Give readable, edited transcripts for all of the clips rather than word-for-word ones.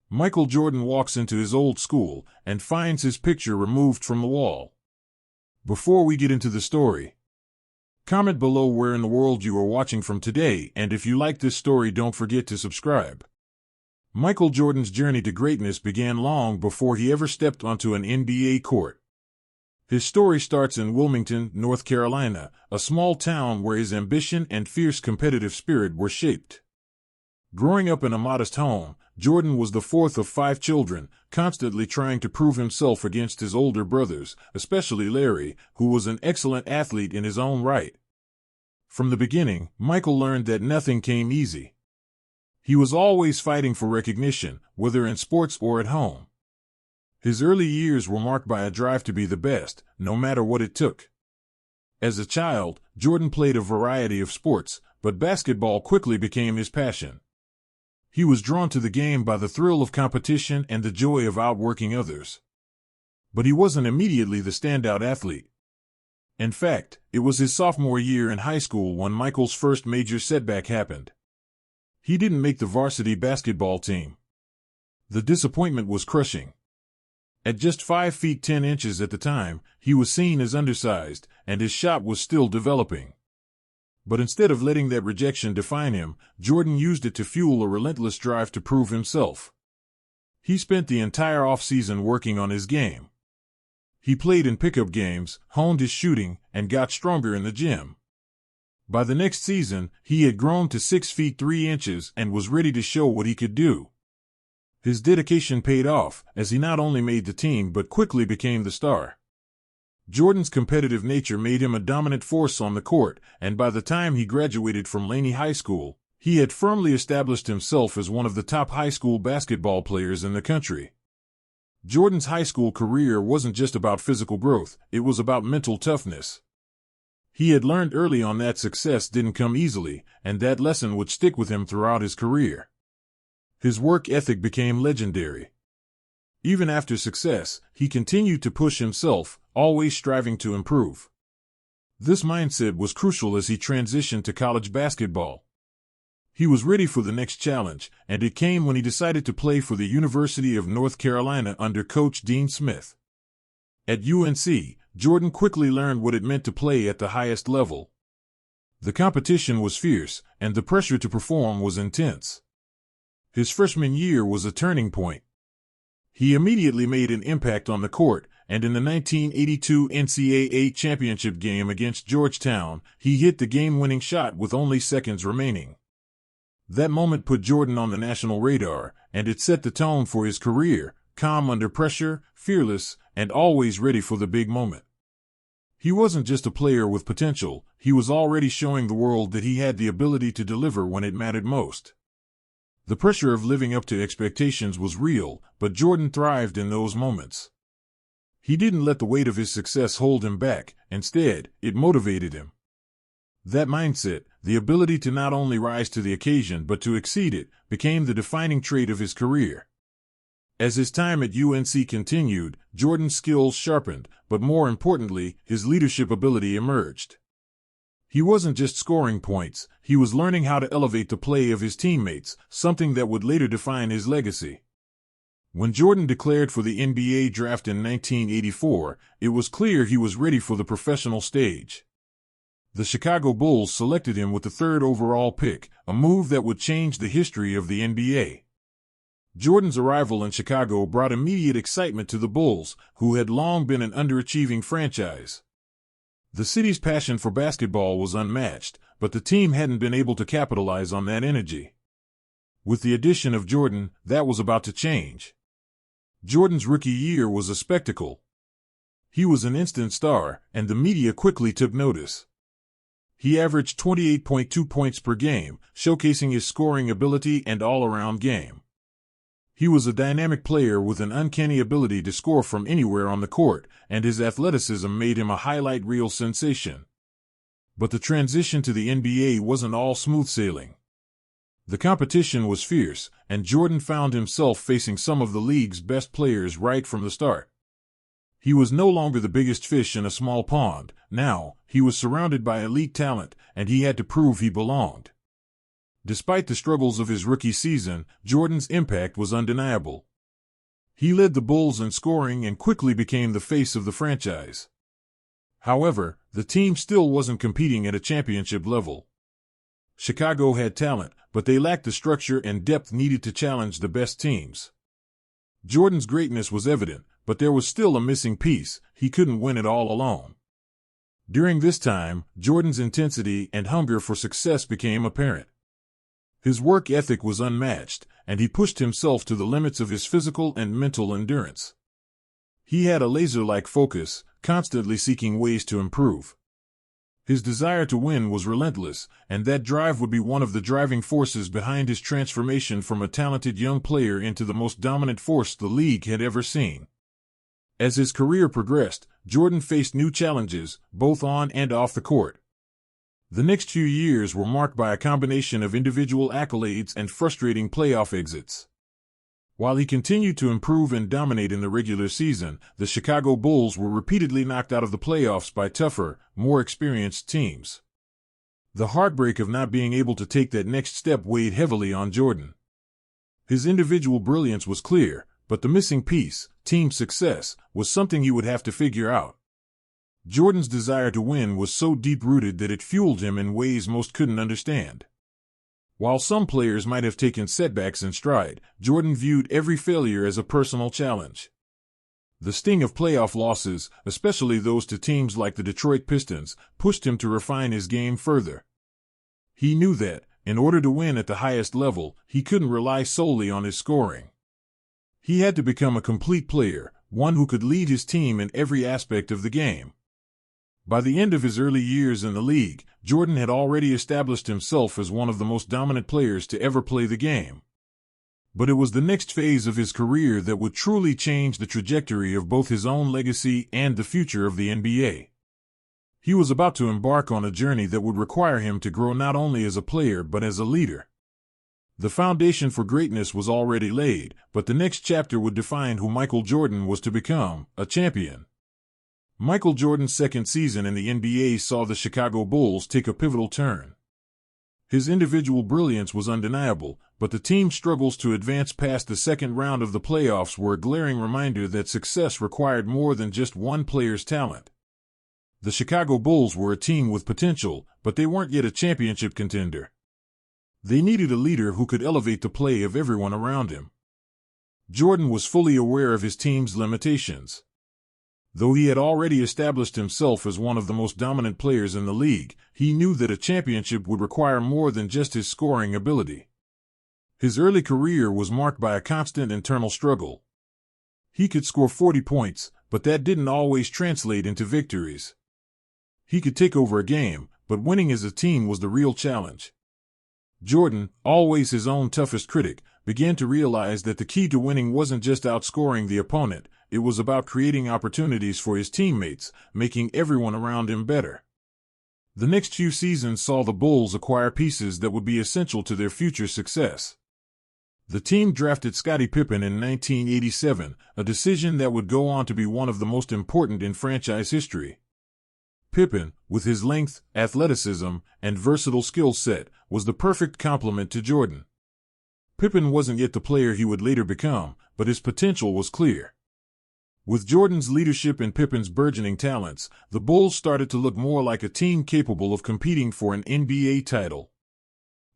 Michael Jordan walks into his old school and finds his picture removed from the wall. Before we get into the story, comment below where in the world you are watching from today, and if you like this story, don't forget to subscribe. Michael Jordan's journey to greatness began long before he ever stepped onto an NBA court. His story starts in Wilmington, North Carolina, a small town where his ambition and fierce competitive spirit were shaped. Growing up in a modest home, Jordan was the fourth of 5 children, constantly trying to prove himself against his older brothers, especially Larry, who was an excellent athlete in his own right. From the beginning, Michael learned that nothing came easy. He was always fighting for recognition, whether in sports or at home. His early years were marked by a drive to be the best, no matter what it took. As a child, Jordan played a variety of sports, but basketball quickly became his passion. He was drawn to the game by the thrill of competition and the joy of outworking others. But he wasn't immediately the standout athlete. In fact, it was his sophomore year in high school when Michael's first major setback happened. He didn't make the varsity basketball team. The disappointment was crushing. At just 5 feet 10 inches at the time, he was seen as undersized, and his shot was still developing. But instead of letting that rejection define him, Jordan used it to fuel a relentless drive to prove himself. He spent the entire offseason working on his game. He played in pickup games, honed his shooting, and got stronger in the gym. By the next season, he had grown to 6 feet 3 inches and was ready to show what he could do. His dedication paid off, as he not only made the team but quickly became the star. Jordan's competitive nature made him a dominant force on the court, and by the time he graduated from Laney High School, he had firmly established himself as one of the top high school basketball players in the country. Jordan's high school career wasn't just about physical growth, it was about mental toughness. He had learned early on that success didn't come easily, and that lesson would stick with him throughout his career. His work ethic became legendary. Even after success, he continued to push himself, always striving to improve. This mindset was crucial as he transitioned to college basketball. He was ready for the next challenge, and it came when he decided to play for the University of North Carolina under Coach Dean Smith. At UNC, Jordan quickly learned what it meant to play at the highest level. The competition was fierce, and the pressure to perform was intense. His freshman year was a turning point. He immediately made an impact on the court, and in the 1982 NCAA championship game against Georgetown, he hit the game-winning shot with only seconds remaining. That moment put Jordan on the national radar, and it set the tone for his career, calm under pressure, fearless, and always ready for the big moment. He wasn't just a player with potential, he was already showing the world that he had the ability to deliver when it mattered most. The pressure of living up to expectations was real, but Jordan thrived in those moments. He didn't let the weight of his success hold him back, instead, it motivated him. That mindset, the ability to not only rise to the occasion but to exceed it, became the defining trait of his career. As his time at UNC continued, Jordan's skills sharpened, but more importantly, his leadership ability emerged. He wasn't just scoring points, he was learning how to elevate the play of his teammates, something that would later define his legacy. When Jordan declared for the NBA draft in 1984, it was clear he was ready for the professional stage. The Chicago Bulls selected him with the 3rd overall pick, a move that would change the history of the NBA. Jordan's arrival in Chicago brought immediate excitement to the Bulls, who had long been an underachieving franchise. The city's passion for basketball was unmatched, but the team hadn't been able to capitalize on that energy. With the addition of Jordan, that was about to change. Jordan's rookie year was a spectacle. He was an instant star, and the media quickly took notice. He averaged 28.2 points per game, showcasing his scoring ability and all-around game. He was a dynamic player with an uncanny ability to score from anywhere on the court, and his athleticism made him a highlight reel sensation. But the transition to the NBA wasn't all smooth sailing. The competition was fierce, and Jordan found himself facing some of the league's best players right from the start. He was no longer the biggest fish in a small pond. Now, he was surrounded by elite talent, and he had to prove he belonged. Despite the struggles of his rookie season, Jordan's impact was undeniable. He led the Bulls in scoring and quickly became the face of the franchise. However, the team still wasn't competing at a championship level. Chicago had talent, but they lacked the structure and depth needed to challenge the best teams. Jordan's greatness was evident, but there was still a missing piece. He couldn't win it all alone. During this time, Jordan's intensity and hunger for success became apparent. His work ethic was unmatched, and he pushed himself to the limits of his physical and mental endurance. He had a laser-like focus, constantly seeking ways to improve. His desire to win was relentless, and that drive would be one of the driving forces behind his transformation from a talented young player into the most dominant force the league had ever seen. As his career progressed, Jordan faced new challenges, both on and off the court. The next few years were marked by a combination of individual accolades and frustrating playoff exits. While he continued to improve and dominate in the regular season, the Chicago Bulls were repeatedly knocked out of the playoffs by tougher, more experienced teams. The heartbreak of not being able to take that next step weighed heavily on Jordan. His individual brilliance was clear, but the missing piece, team success, was something he would have to figure out. Jordan's desire to win was so deep-rooted that it fueled him in ways most couldn't understand. While some players might have taken setbacks in stride, Jordan viewed every failure as a personal challenge. The sting of playoff losses, especially those to teams like the Detroit Pistons, pushed him to refine his game further. He knew that, in order to win at the highest level, he couldn't rely solely on his scoring. He had to become a complete player, one who could lead his team in every aspect of the game. By the end of his early years in the league, Jordan had already established himself as one of the most dominant players to ever play the game. But it was the next phase of his career that would truly change the trajectory of both his own legacy and the future of the NBA. He was about to embark on a journey that would require him to grow not only as a player but as a leader. The foundation for greatness was already laid, but the next chapter would define who Michael Jordan was to become, a champion. Michael Jordan's second season in the NBA saw the Chicago Bulls take a pivotal turn. His individual brilliance was undeniable, but the team's struggles to advance past the second round of the playoffs were a glaring reminder that success required more than just one player's talent. The Chicago Bulls were a team with potential, but they weren't yet a championship contender. They needed a leader who could elevate the play of everyone around him. Jordan was fully aware of his team's limitations. Though he had already established himself as one of the most dominant players in the league, he knew that a championship would require more than just his scoring ability. His early career was marked by a constant internal struggle. He could score 40 points, but that didn't always translate into victories. He could take over a game, but winning as a team was the real challenge. Jordan, always his own toughest critic, began to realize that the key to winning wasn't just outscoring the opponent, it was about creating opportunities for his teammates, making everyone around him better. The next few seasons saw the Bulls acquire pieces that would be essential to their future success. The team drafted Scottie Pippen in 1987, a decision that would go on to be one of the most important in franchise history. Pippen, with his length, athleticism, and versatile skill set, was the perfect complement to Jordan. Pippen wasn't yet the player he would later become, but his potential was clear. With Jordan's leadership and Pippen's burgeoning talents, the Bulls started to look more like a team capable of competing for an NBA title.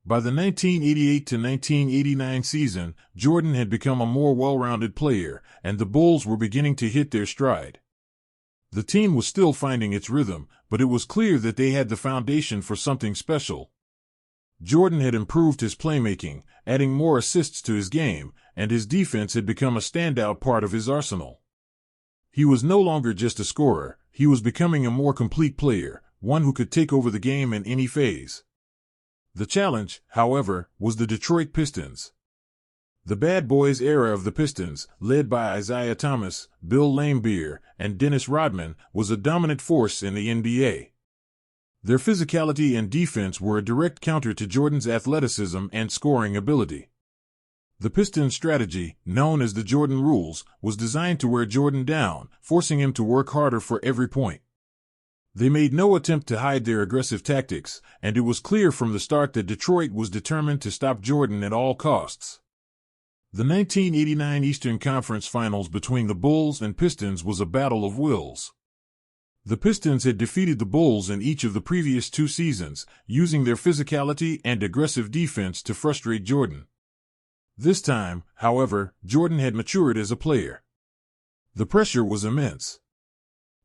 By the 1988 to 1989 season, Jordan had become a more well-rounded player, and the Bulls were beginning to hit their stride. The team was still finding its rhythm, but it was clear that they had the foundation for something special. Jordan had improved his playmaking, adding more assists to his game, and his defense had become a standout part of his arsenal. He was no longer just a scorer, he was becoming a more complete player, one who could take over the game in any phase. The challenge, however, was the Detroit Pistons. The Bad Boys era of the Pistons, led by Isaiah Thomas, Bill Laimbeer, and Dennis Rodman, was a dominant force in the NBA. Their physicality and defense were a direct counter to Jordan's athleticism and scoring ability. The Pistons' strategy, known as the Jordan Rules, was designed to wear Jordan down, forcing him to work harder for every point. They made no attempt to hide their aggressive tactics, and it was clear from the start that Detroit was determined to stop Jordan at all costs. The 1989 Eastern Conference Finals between the Bulls and Pistons was a battle of wills. The Pistons had defeated the Bulls in each of the previous 2 seasons, using their physicality and aggressive defense to frustrate Jordan. This time, however, Jordan had matured as a player. The pressure was immense.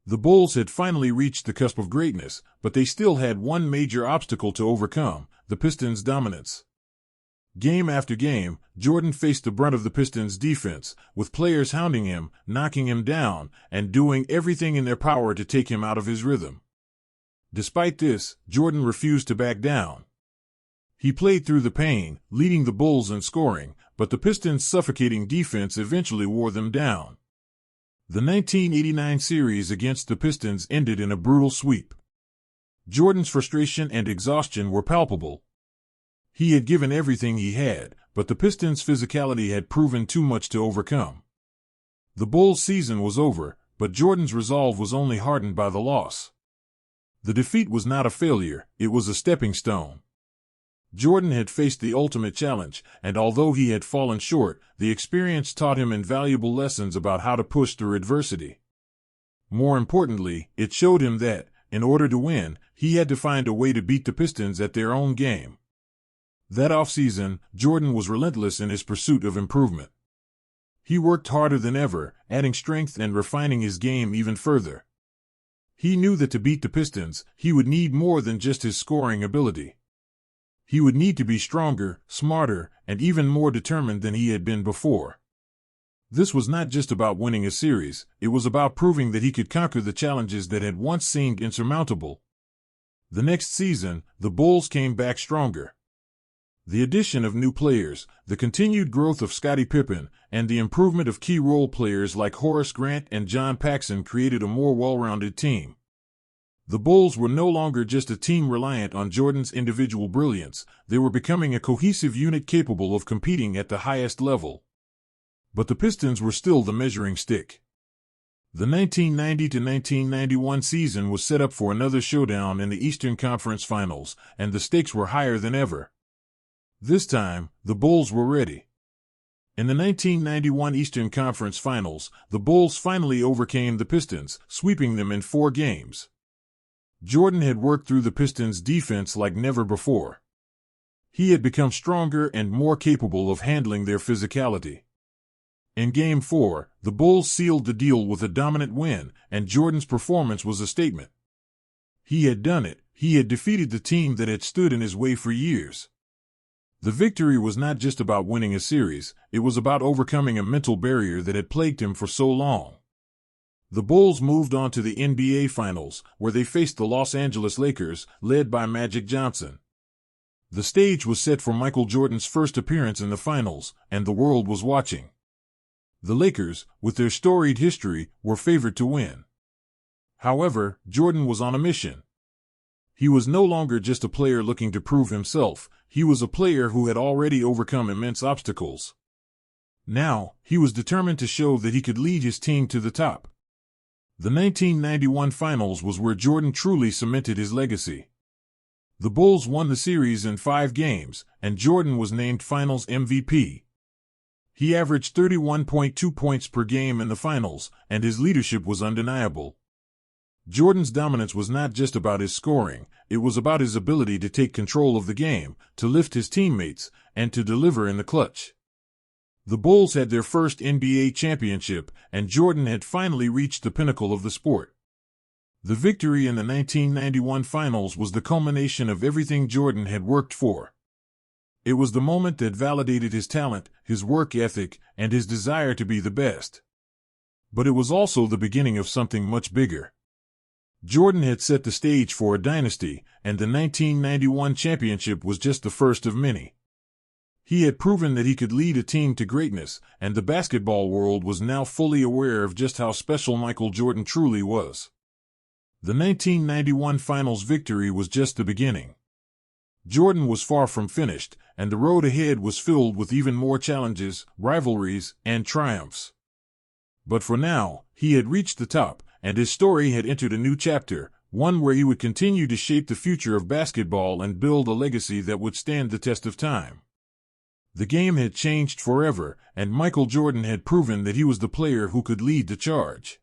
The Bulls had finally reached the cusp of greatness, but they still had one major obstacle to overcome: the Pistons' dominance. Game after game, Jordan faced the brunt of the Pistons' defense, with players hounding him, knocking him down, and doing everything in their power to take him out of his rhythm. Despite this, Jordan refused to back down. He played through the pain, leading the Bulls in scoring, but the Pistons' suffocating defense eventually wore them down. The 1989 series against the Pistons ended in a brutal sweep. Jordan's frustration and exhaustion were palpable. He had given everything he had, but the Pistons' physicality had proven too much to overcome. The Bulls' season was over, but Jordan's resolve was only hardened by the loss. The defeat was not a failure, it was a stepping stone. Jordan had faced the ultimate challenge, and although he had fallen short, the experience taught him invaluable lessons about how to push through adversity. More importantly, it showed him that, in order to win, he had to find a way to beat the Pistons at their own game. That offseason, Jordan was relentless in his pursuit of improvement. He worked harder than ever, adding strength and refining his game even further. He knew that to beat the Pistons, he would need more than just his scoring ability. He would need to be stronger, smarter, and even more determined than he had been before. This was not just about winning a series, it was about proving that he could conquer the challenges that had once seemed insurmountable. The next season, the Bulls came back stronger. The addition of new players, the continued growth of Scottie Pippen, and the improvement of key role players like Horace Grant and John Paxson created a more well-rounded team. The Bulls were no longer just a team reliant on Jordan's individual brilliance, they were becoming a cohesive unit capable of competing at the highest level. But the Pistons were still the measuring stick. The 1990-1991 season was set up for another showdown in the Eastern Conference Finals, and the stakes were higher than ever. This time, the Bulls were ready. In the 1991 Eastern Conference Finals, the Bulls finally overcame the Pistons, sweeping them in 4 games. Jordan had worked through the Pistons' defense like never before. He had become stronger and more capable of handling their physicality. In Game 4, the Bulls sealed the deal with a dominant win, and Jordan's performance was a statement. He had done it. He had defeated the team that had stood in his way for years. The victory was not just about winning a series, it was about overcoming a mental barrier that had plagued him for so long. The Bulls moved on to the NBA Finals, where they faced the Los Angeles Lakers, led by Magic Johnson. The stage was set for Michael Jordan's first appearance in the finals, and the world was watching. The Lakers, with their storied history, were favored to win. However, Jordan was on a mission. He was no longer just a player looking to prove himself, he was a player who had already overcome immense obstacles. Now, he was determined to show that he could lead his team to the top. The 1991 Finals was where Jordan truly cemented his legacy. The Bulls won the series in 5 games, and Jordan was named Finals MVP. He averaged 31.2 points per game in the finals, and his leadership was undeniable. Jordan's dominance was not just about his scoring, it was about his ability to take control of the game, to lift his teammates, and to deliver in the clutch. The Bulls had their first NBA championship, and Jordan had finally reached the pinnacle of the sport. The victory in the 1991 Finals was the culmination of everything Jordan had worked for. It was the moment that validated his talent, his work ethic, and his desire to be the best. But it was also the beginning of something much bigger. Jordan had set the stage for a dynasty, and the 1991 championship was just the first of many. He had proven that he could lead a team to greatness, and the basketball world was now fully aware of just how special Michael Jordan truly was. The 1991 Finals victory was just the beginning. Jordan was far from finished, and the road ahead was filled with even more challenges, rivalries, and triumphs. But for now, he had reached the top, and his story had entered a new chapter, one where he would continue to shape the future of basketball and build a legacy that would stand the test of time. The game had changed forever, and Michael Jordan had proven that he was the player who could lead the charge.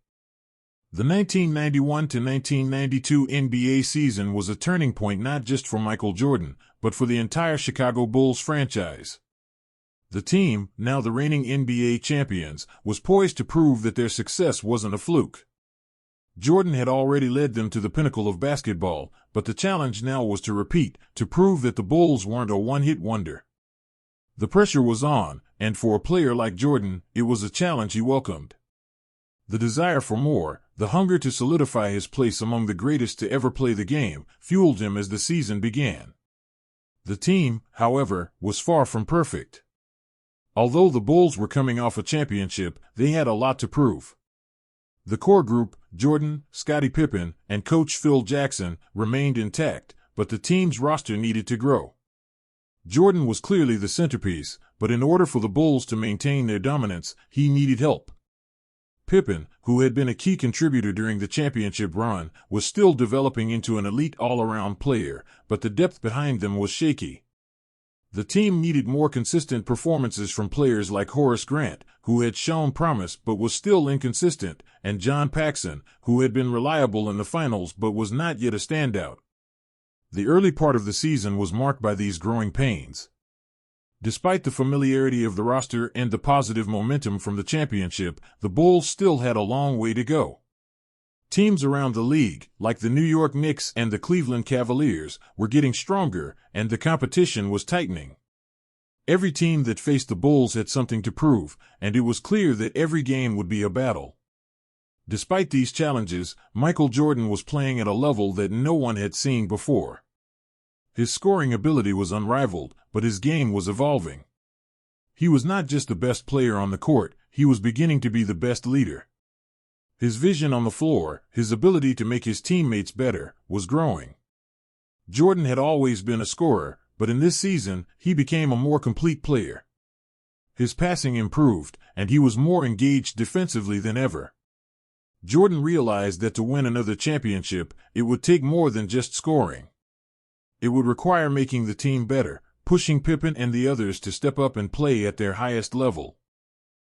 The 1991-1992 NBA season was a turning point not just for Michael Jordan, but for the entire Chicago Bulls franchise. The team, now the reigning NBA champions, was poised to prove that their success wasn't a fluke. Jordan had already led them to the pinnacle of basketball, but the challenge now was to repeat, to prove that the Bulls weren't a one-hit wonder. The pressure was on, and for a player like Jordan, it was a challenge he welcomed. The desire for more, the hunger to solidify his place among the greatest to ever play the game, fueled him as the season began. The team, however, was far from perfect. Although the Bulls were coming off a championship, they had a lot to prove. The core group, Jordan, Scottie Pippen, and coach Phil Jackson, remained intact, but the team's roster needed to grow. Jordan was clearly the centerpiece, but in order for the Bulls to maintain their dominance, he needed help. Pippen, who had been a key contributor during the championship run, was still developing into an elite all-around player, but the depth behind them was shaky. The team needed more consistent performances from players like Horace Grant, who had shown promise but was still inconsistent, and John Paxson, who had been reliable in the finals but was not yet a standout. The early part of the season was marked by these growing pains. Despite the familiarity of the roster and the positive momentum from the championship, the Bulls still had a long way to go. Teams around the league, like the New York Knicks and the Cleveland Cavaliers, were getting stronger, and the competition was tightening. Every team that faced the Bulls had something to prove, and it was clear that every game would be a battle. Despite these challenges, Michael Jordan was playing at a level that no one had seen before. His scoring ability was unrivaled, but his game was evolving. He was not just the best player on the court, he was beginning to be the best leader. His vision on the floor, his ability to make his teammates better, was growing. Jordan had always been a scorer, but in this season, he became a more complete player. His passing improved, and he was more engaged defensively than ever. Jordan realized that to win another championship, it would take more than just scoring. It would require making the team better, pushing Pippen and the others to step up and play at their highest level.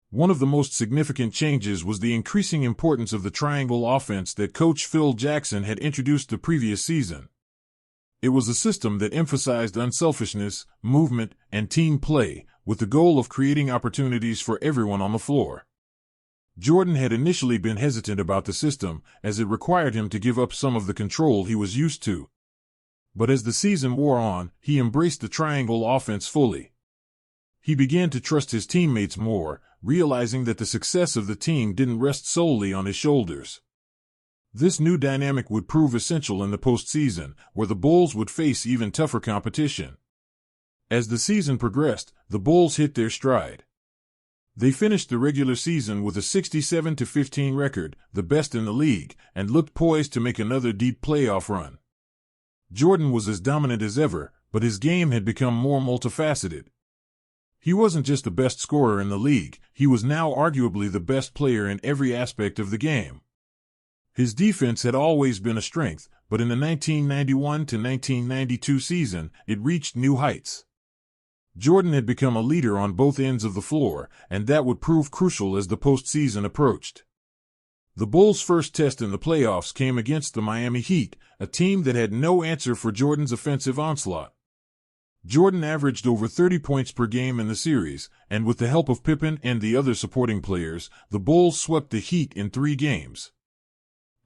One of the most significant changes was the increasing importance of the triangle offense that coach Phil Jackson had introduced the previous season. It was a system that emphasized unselfishness, movement, and team play, with the goal of creating opportunities for everyone on the floor. Jordan had initially been hesitant about the system, as it required him to give up some of the control he was used to. But as the season wore on, he embraced the triangle offense fully. He began to trust his teammates more, realizing that the success of the team didn't rest solely on his shoulders. This new dynamic would prove essential in the postseason, where the Bulls would face even tougher competition. As the season progressed, the Bulls hit their stride. They finished the regular season with a 67-15 record, the best in the league, and looked poised to make another deep playoff run. Jordan was as dominant as ever, but his game had become more multifaceted. He wasn't just the best scorer in the league, he was now arguably the best player in every aspect of the game. His defense had always been a strength, but in the 1991-1992 season, it reached new heights. Jordan had become a leader on both ends of the floor, and that would prove crucial as the postseason approached. The Bulls' first test in the playoffs came against the Miami Heat, a team that had no answer for Jordan's offensive onslaught. Jordan averaged over 30 points per game in the series, and with the help of Pippen and the other supporting players, the Bulls swept the Heat in 3 games.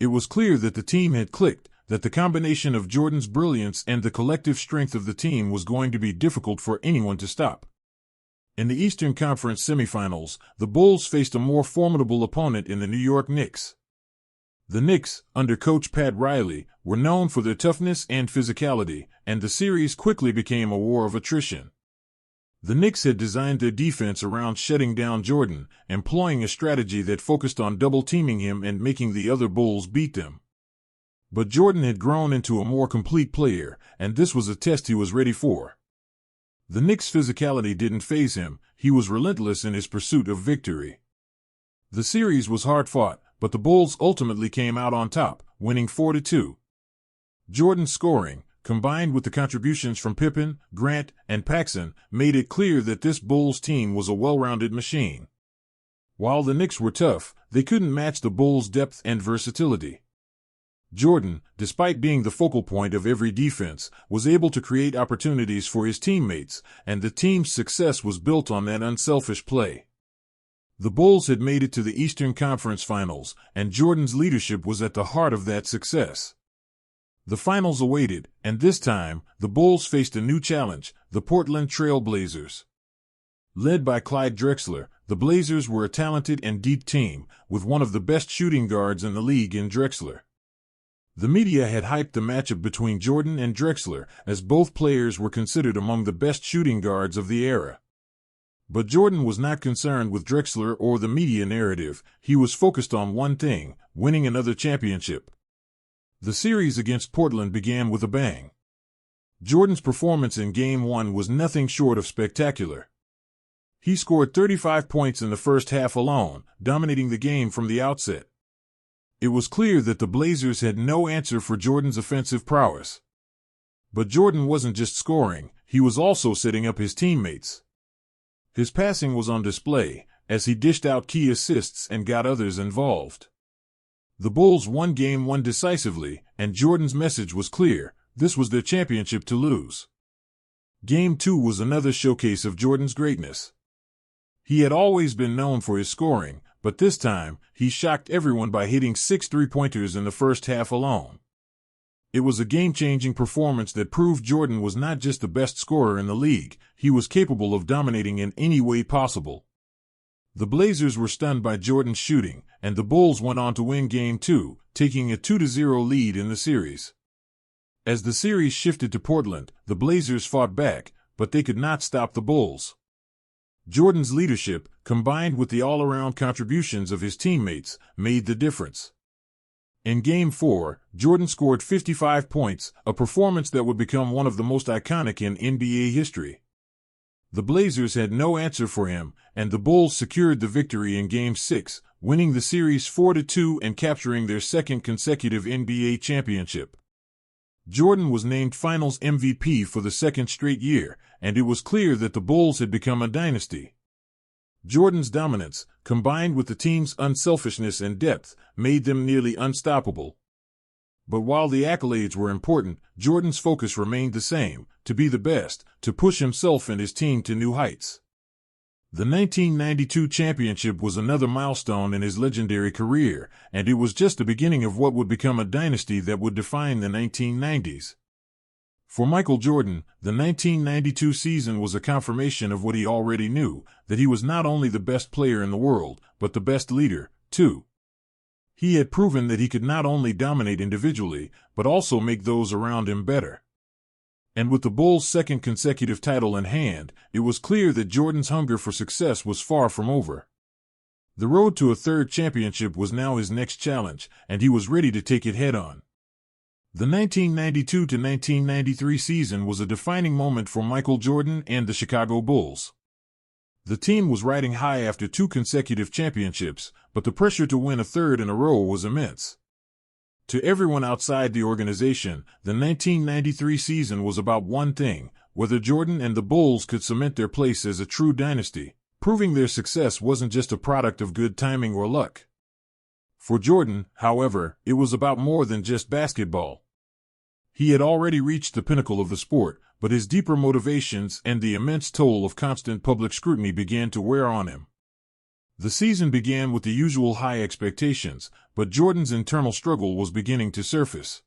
It was clear that the team had clicked, that the combination of Jordan's brilliance and the collective strength of the team was going to be difficult for anyone to stop. In the Eastern Conference semifinals, the Bulls faced a more formidable opponent in the New York Knicks. The Knicks, under coach Pat Riley, were known for their toughness and physicality, and the series quickly became a war of attrition. The Knicks had designed their defense around shutting down Jordan, employing a strategy that focused on double-teaming him and making the other Bulls beat them. But Jordan had grown into a more complete player, and this was a test he was ready for. The Knicks' physicality didn't faze him, he was relentless in his pursuit of victory. The series was hard-fought, but the Bulls ultimately came out on top, winning 4-2. Jordan's scoring, combined with the contributions from Pippen, Grant, and Paxson, made it clear that this Bulls team was a well-rounded machine. While the Knicks were tough, they couldn't match the Bulls' depth and versatility. Jordan, despite being the focal point of every defense, was able to create opportunities for his teammates, and the team's success was built on that unselfish play. The Bulls had made it to the Eastern Conference Finals, and Jordan's leadership was at the heart of that success. The finals awaited, and this time, the Bulls faced a new challenge, the Portland Trail Blazers. Led by Clyde Drexler, the Blazers were a talented and deep team, with one of the best shooting guards in the league in Drexler. The media had hyped the matchup between Jordan and Drexler, as both players were considered among the best shooting guards of the era. But Jordan was not concerned with Drexler or the media narrative. He was focused on one thing: winning another championship. The series against Portland began with a bang. Jordan's performance in Game 1 was nothing short of spectacular. He scored 35 points in the first half alone, dominating the game from the outset. It was clear that the Blazers had no answer for Jordan's offensive prowess. But Jordan wasn't just scoring, he was also setting up his teammates. His passing was on display, as he dished out key assists and got others involved. The Bulls won Game 1 decisively, and Jordan's message was clear: this was their championship to lose. Game 2 was another showcase of Jordan's greatness. He had always been known for his scoring, but this time, he shocked everyone by hitting 6 three-pointers in the first half alone. It was a game-changing performance that proved Jordan was not just the best scorer in the league, he was capable of dominating in any way possible. The Blazers were stunned by Jordan's shooting, and the Bulls went on to win Game 2, taking a 2-0 lead in the series. As the series shifted to Portland, the Blazers fought back, but they could not stop the Bulls. Jordan's leadership, combined with the all-around contributions of his teammates, made the difference. In Game 4, Jordan scored 55 points, a performance that would become one of the most iconic in NBA history. The Blazers had no answer for him, and the Bulls secured the victory in Game 6, winning the series 4-2 and capturing their second consecutive NBA championship. Jordan was named Finals MVP for the second straight year, and it was clear that the Bulls had become a dynasty. Jordan's dominance, combined with the team's unselfishness and depth, made them nearly unstoppable. But while the accolades were important, Jordan's focus remained the same: to be the best, to push himself and his team to new heights. The 1992 championship was another milestone in his legendary career, and it was just the beginning of what would become a dynasty that would define the 1990s. For Michael Jordan, the 1992 season was a confirmation of what he already knew, that he was not only the best player in the world, but the best leader, too. He had proven that he could not only dominate individually, but also make those around him better. And with the Bulls' second consecutive title in hand, it was clear that Jordan's hunger for success was far from over. The road to a third championship was now his next challenge, and he was ready to take it head-on. The 1992-1993 season was a defining moment for Michael Jordan and the Chicago Bulls. The team was riding high after 2 consecutive championships, but the pressure to win a third in a row was immense. To everyone outside the organization, the 1993 season was about one thing: whether Jordan and the Bulls could cement their place as a true dynasty, proving their success wasn't just a product of good timing or luck. For Jordan, however, it was about more than just basketball. He had already reached the pinnacle of the sport, but his deeper motivations and the immense toll of constant public scrutiny began to wear on him. The season began with the usual high expectations, but Jordan's internal struggle was beginning to surface.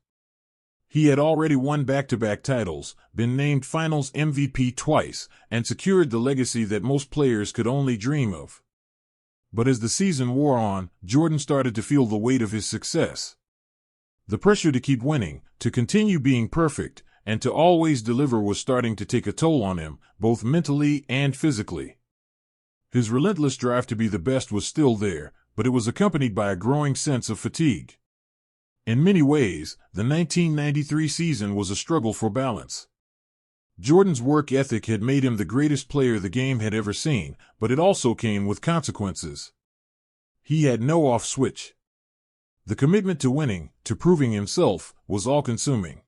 He had already won back-to-back titles, been named Finals MVP twice, and secured the legacy that most players could only dream of. But as the season wore on, Jordan started to feel the weight of his success. The pressure to keep winning, to continue being perfect, and to always deliver was starting to take a toll on him, both mentally and physically. His relentless drive to be the best was still there, but it was accompanied by a growing sense of fatigue. In many ways, the 1993 season was a struggle for balance. Jordan's work ethic had made him the greatest player the game had ever seen, but it also came with consequences. He had no off switch. The commitment to winning, to proving himself, was all-consuming.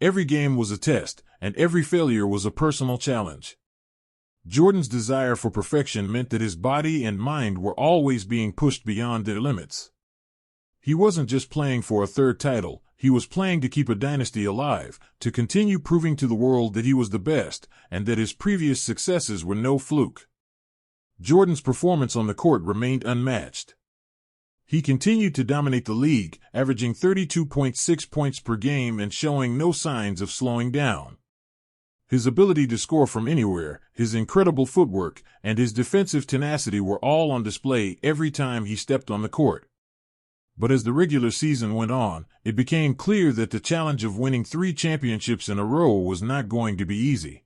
Every game was a test, and every failure was a personal challenge. Jordan's desire for perfection meant that his body and mind were always being pushed beyond their limits. He wasn't just playing for a third title, he was playing to keep a dynasty alive, to continue proving to the world that he was the best, and that his previous successes were no fluke. Jordan's performance on the court remained unmatched. He continued to dominate the league, averaging 32.6 points per game and showing no signs of slowing down. His ability to score from anywhere, his incredible footwork, and his defensive tenacity were all on display every time he stepped on the court. But as the regular season went on, it became clear that the challenge of winning 3 championships in a row was not going to be easy.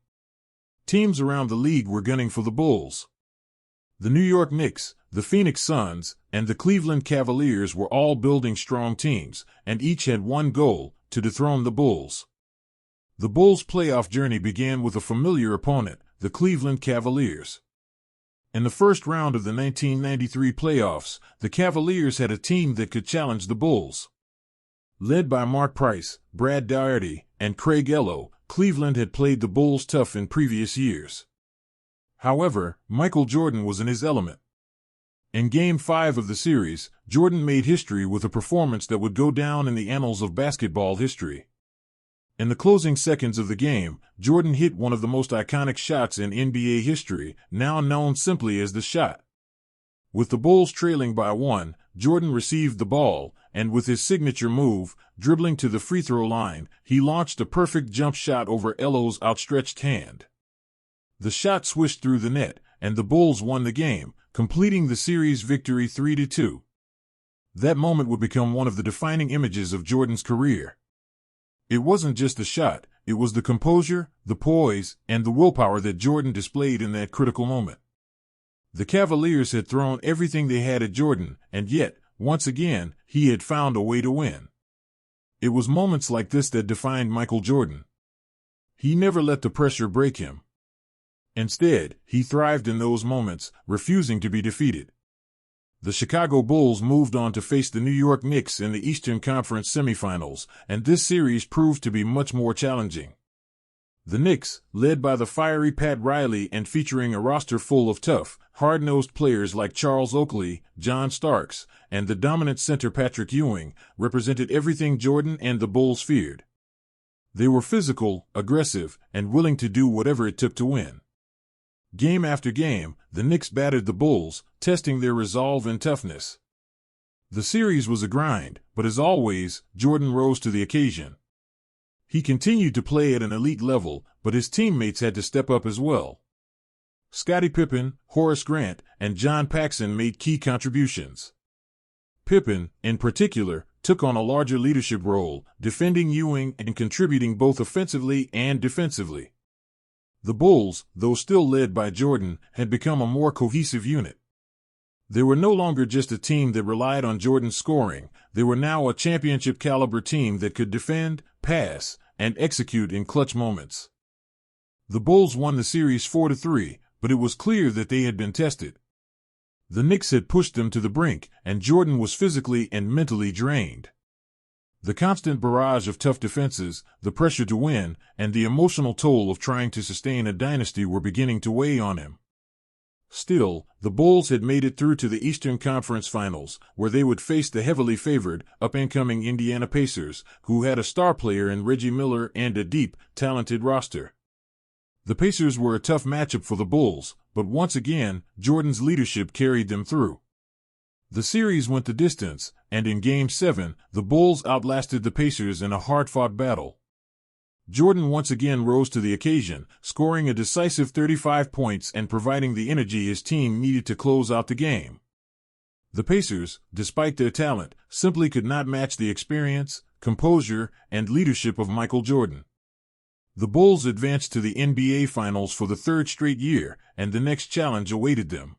Teams around the league were gunning for the Bulls. The New York Knicks, the Phoenix Suns, and the Cleveland Cavaliers were all building strong teams, and each had one goal: to dethrone the Bulls. The Bulls' playoff journey began with a familiar opponent, the Cleveland Cavaliers. In the first round of the 1993 playoffs, the Cavaliers had a team that could challenge the Bulls. Led by Mark Price, Brad Daugherty, and Craig Ello, Cleveland had played the Bulls tough in previous years. However, Michael Jordan was in his element. In Game 5 of the series, Jordan made history with a performance that would go down in the annals of basketball history. In the closing seconds of the game, Jordan hit one of the most iconic shots in NBA history, now known simply as the shot. With the Bulls trailing by 1, Jordan received the ball, and with his signature move, dribbling to the free throw line, he launched a perfect jump shot over Ello's outstretched hand. The shot swished through the net, and the Bulls won the game, completing the series victory 3-2. That moment would become one of the defining images of Jordan's career. It wasn't just the shot, it was the composure, the poise, and the willpower that Jordan displayed in that critical moment. The Cavaliers had thrown everything they had at Jordan, and yet, once again, he had found a way to win. It was moments like this that defined Michael Jordan. He never let the pressure break him. Instead, he thrived in those moments, refusing to be defeated. The Chicago Bulls moved on to face the New York Knicks in the Eastern Conference semifinals, and this series proved to be much more challenging. The Knicks, led by the fiery Pat Riley and featuring a roster full of tough, hard-nosed players like Charles Oakley, John Starks, and the dominant center Patrick Ewing, represented everything Jordan and the Bulls feared. They were physical, aggressive, and willing to do whatever it took to win. Game after game, the Knicks battered the Bulls, testing their resolve and toughness. The series was a grind, but as always, Jordan rose to the occasion. He continued to play at an elite level, but his teammates had to step up as well. Scottie Pippen, Horace Grant, and John Paxson made key contributions. Pippen, in particular, took on a larger leadership role, defending Ewing and contributing both offensively and defensively. The Bulls, though still led by Jordan, had become a more cohesive unit. They were no longer just a team that relied on Jordan's scoring, they were now a championship-caliber team that could defend, pass, and execute in clutch moments. The Bulls won the series 4-3, but it was clear that they had been tested. The Knicks had pushed them to the brink, and Jordan was physically and mentally drained. The constant barrage of tough defenses, the pressure to win, and the emotional toll of trying to sustain a dynasty were beginning to weigh on him. Still, the Bulls had made it through to the Eastern Conference Finals, where they would face the heavily favored, up-and-coming Indiana Pacers, who had a star player in Reggie Miller and a deep, talented roster. The Pacers were a tough matchup for the Bulls, but once again, Jordan's leadership carried them through. The series went the distance, and in Game 7, the Bulls outlasted the Pacers in a hard-fought battle. Jordan once again rose to the occasion, scoring a decisive 35 points and providing the energy his team needed to close out the game. The Pacers, despite their talent, simply could not match the experience, composure, and leadership of Michael Jordan. The Bulls advanced to the NBA Finals for the third straight year, and the next challenge awaited them.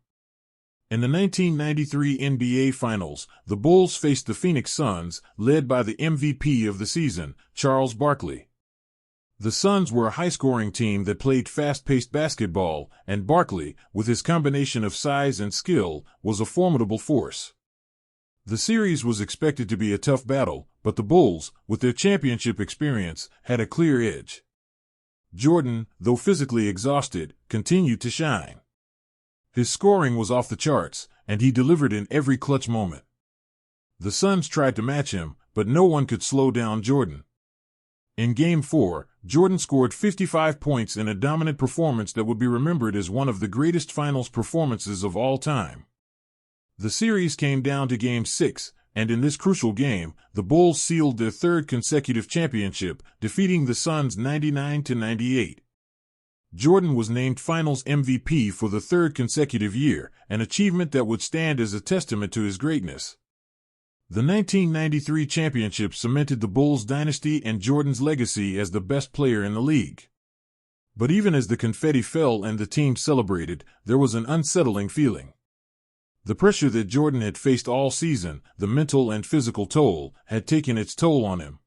In the 1993 NBA Finals, the Bulls faced the Phoenix Suns, led by the MVP of the season, Charles Barkley. The Suns were a high-scoring team that played fast-paced basketball, and Barkley, with his combination of size and skill, was a formidable force. The series was expected to be a tough battle, but the Bulls, with their championship experience, had a clear edge. Jordan, though physically exhausted, continued to shine. His scoring was off the charts, and he delivered in every clutch moment. The Suns tried to match him, but no one could slow down Jordan. In Game 4, Jordan scored 55 points in a dominant performance that would be remembered as one of the greatest finals performances of all time. The series came down to Game 6, and in this crucial game, the Bulls sealed their third consecutive championship, defeating the Suns 99-98. Jordan was named Finals MVP for the third consecutive year, an achievement that would stand as a testament to his greatness. The 1993 championship cemented the Bulls' dynasty and Jordan's legacy as the best player in the league. But even as the confetti fell and the team celebrated, there was an unsettling feeling. The pressure that Jordan had faced all season, the mental and physical toll, had taken its toll on him.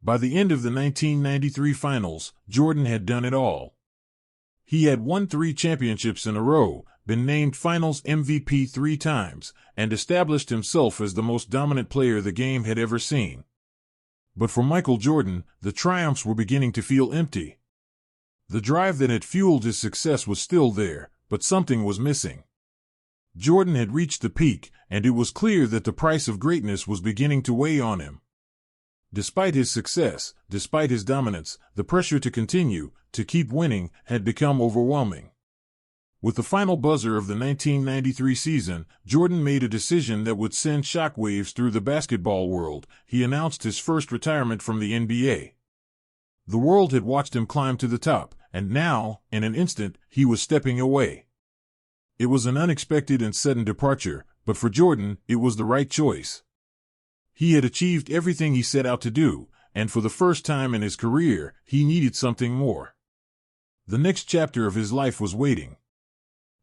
By the end of the 1993 finals, Jordan had done it all. He had won 3 championships in a row, been named Finals MVP 3 times, and established himself as the most dominant player the game had ever seen. But for Michael Jordan, the triumphs were beginning to feel empty. The drive that had fueled his success was still there, but something was missing. Jordan had reached the peak, and it was clear that the price of greatness was beginning to weigh on him. Despite his success, despite his dominance, the pressure to continue, to keep winning, had become overwhelming. With the final buzzer of the 1993 season, Jordan made a decision that would send shockwaves through the basketball world. He announced his first retirement from the NBA. The world had watched him climb to the top, and now, in an instant, he was stepping away. It was an unexpected and sudden departure, but for Jordan, it was the right choice. He had achieved everything he set out to do, and for the first time in his career, he needed something more. The next chapter of his life was waiting.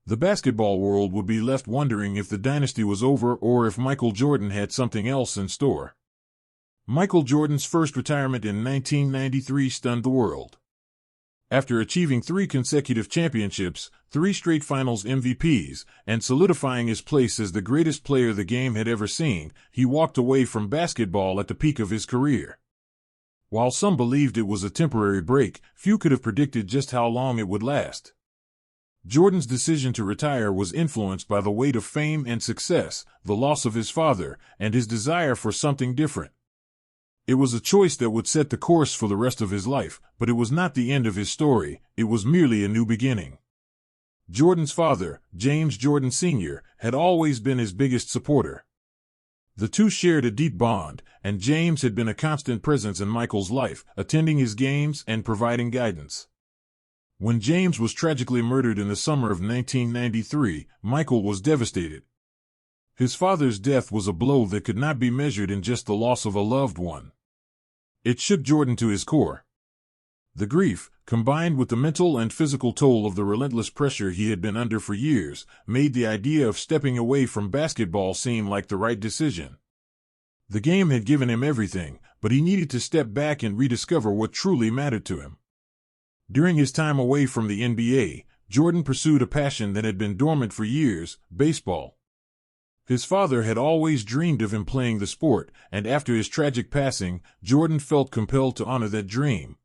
The basketball world would be left wondering if the dynasty was over or if Michael Jordan had something else in store. Michael Jordan's first retirement in 1993 stunned the world. After achieving 3 consecutive championships, 3 straight Finals MVPs, and solidifying his place as the greatest player the game had ever seen, he walked away from basketball at the peak of his career. While some believed it was a temporary break, few could have predicted just how long it would last. Jordan's decision to retire was influenced by the weight of fame and success, the loss of his father, and his desire for something different. It was a choice that would set the course for the rest of his life, but it was not the end of his story, it was merely a new beginning. Jordan's father, James Jordan Sr., had always been his biggest supporter. The two shared a deep bond, and James had been a constant presence in Michael's life, attending his games and providing guidance. When James was tragically murdered in the summer of 1993, Michael was devastated. His father's death was a blow that could not be measured in just the loss of a loved one. It shook Jordan to his core. The grief, combined with the mental and physical toll of the relentless pressure he had been under for years, made the idea of stepping away from basketball seem like the right decision. The game had given him everything, but he needed to step back and rediscover what truly mattered to him. During his time away from the NBA, Jordan pursued a passion that had been dormant for years: baseball. His father had always dreamed of him playing the sport, and after his tragic passing, Jordan felt compelled to honor that dream.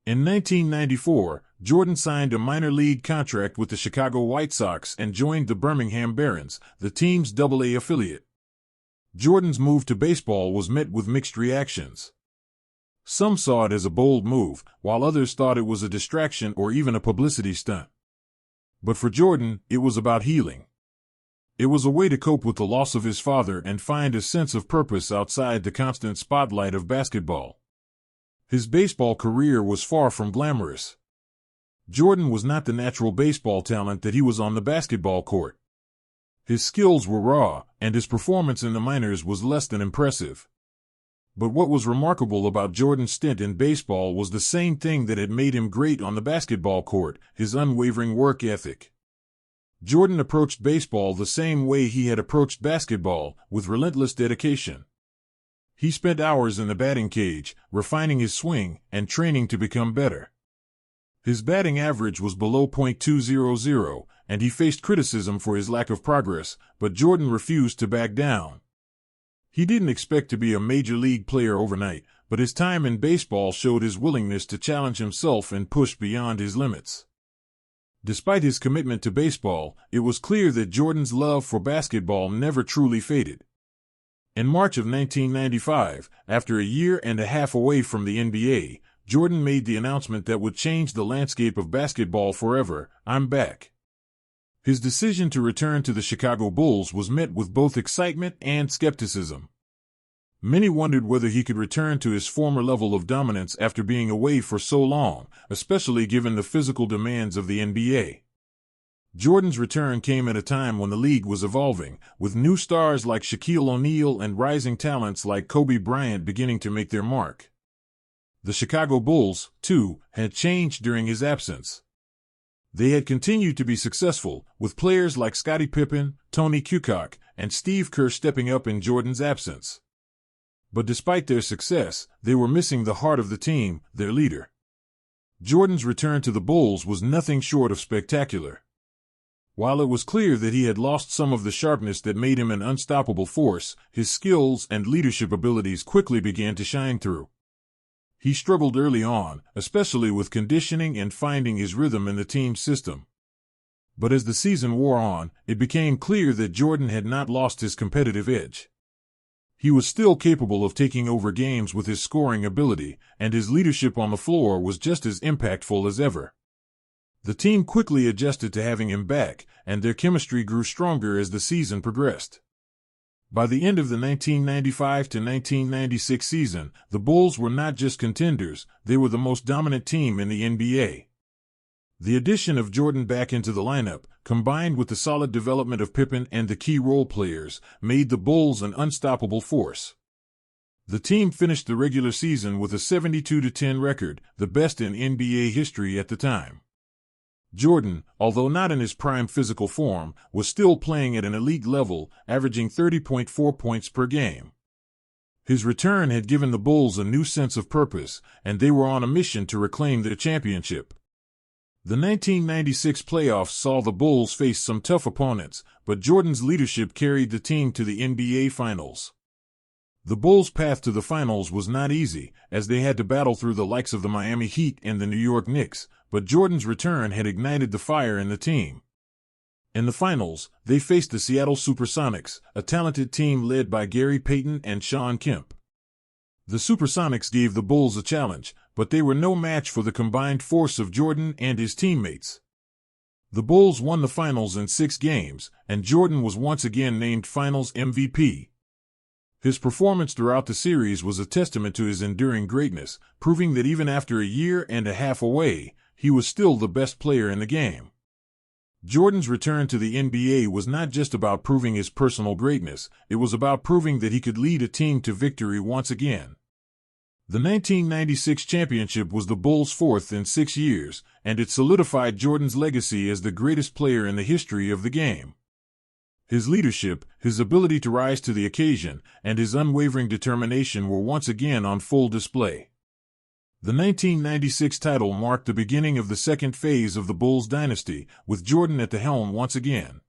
In 1994, Jordan signed a minor league contract with the Chicago White Sox and joined the Birmingham Barons, the team's Double-A affiliate. Jordan's move to baseball was met with mixed reactions. Some saw it as a bold move, while others thought it was a distraction or even a publicity stunt. But for Jordan, it was about healing. It was a way to cope with the loss of his father and find a sense of purpose outside the constant spotlight of basketball. His baseball career was far from glamorous. Jordan was not the natural baseball talent that he was on the basketball court. His skills were raw, and his performance in the minors was less than impressive. But what was remarkable about Jordan's stint in baseball was the same thing that had made him great on the basketball court: his unwavering work ethic. Jordan approached baseball the same way he had approached basketball, with relentless dedication. He spent hours in the batting cage, refining his swing and training to become better. His batting average was below .200, and he faced criticism for his lack of progress, but Jordan refused to back down. He didn't expect to be a major league player overnight, but his time in baseball showed his willingness to challenge himself and push beyond his limits. Despite his commitment to baseball, it was clear that Jordan's love for basketball never truly faded. In March of 1995, after a year and a half away from the NBA, Jordan made the announcement that would change the landscape of basketball forever: "I'm back." His decision to return to the Chicago Bulls was met with both excitement and skepticism. Many wondered whether he could return to his former level of dominance after being away for so long, especially given the physical demands of the NBA. Jordan's return came at a time when the league was evolving, with new stars like Shaquille O'Neal and rising talents like Kobe Bryant beginning to make their mark. The Chicago Bulls, too, had changed during his absence. They had continued to be successful, with players like Scottie Pippen, Tony Kukoc, and Steve Kerr stepping up in Jordan's absence. But despite their success, they were missing the heart of the team, their leader. Jordan's return to the Bulls was nothing short of spectacular. While it was clear that he had lost some of the sharpness that made him an unstoppable force, his skills and leadership abilities quickly began to shine through. He struggled early on, especially with conditioning and finding his rhythm in the team's system. But as the season wore on, it became clear that Jordan had not lost his competitive edge. He was still capable of taking over games with his scoring ability, and his leadership on the floor was just as impactful as ever. The team quickly adjusted to having him back, and their chemistry grew stronger as the season progressed. By the end of the 1995 to 1996 season, the Bulls were not just contenders, they were the most dominant team in the NBA. The addition of Jordan back into the lineup, combined with the solid development of Pippen and the key role players, made the Bulls an unstoppable force. The team finished the regular season with a 72-10 record, the best in NBA history at the time. Jordan, although not in his prime physical form, was still playing at an elite level, averaging 30.4 points per game. His return had given the Bulls a new sense of purpose, and they were on a mission to reclaim their championship. The 1996 playoffs saw the Bulls face some tough opponents, but Jordan's leadership carried the team to the NBA Finals. The Bulls' path to the finals was not easy, as they had to battle through the likes of the Miami Heat and the New York Knicks, but Jordan's return had ignited the fire in the team. In the finals, they faced the Seattle Supersonics, a talented team led by Gary Payton and Shawn Kemp. The Supersonics gave the Bulls a challenge, but they were no match for the combined force of Jordan and his teammates. The Bulls won the finals in 6 games, and Jordan was once again named Finals MVP. His performance throughout the series was a testament to his enduring greatness, proving that even after a year and a half away, he was still the best player in the game. Jordan's return to the NBA was not just about proving his personal greatness, it was about proving that he could lead a team to victory once again. The 1996 championship was the Bulls' 4th in 6 years, and it solidified Jordan's legacy as the greatest player in the history of the game. His leadership, his ability to rise to the occasion, and his unwavering determination were once again on full display. The 1996 title marked the beginning of the second phase of the Bulls dynasty, with Jordan at the helm once again.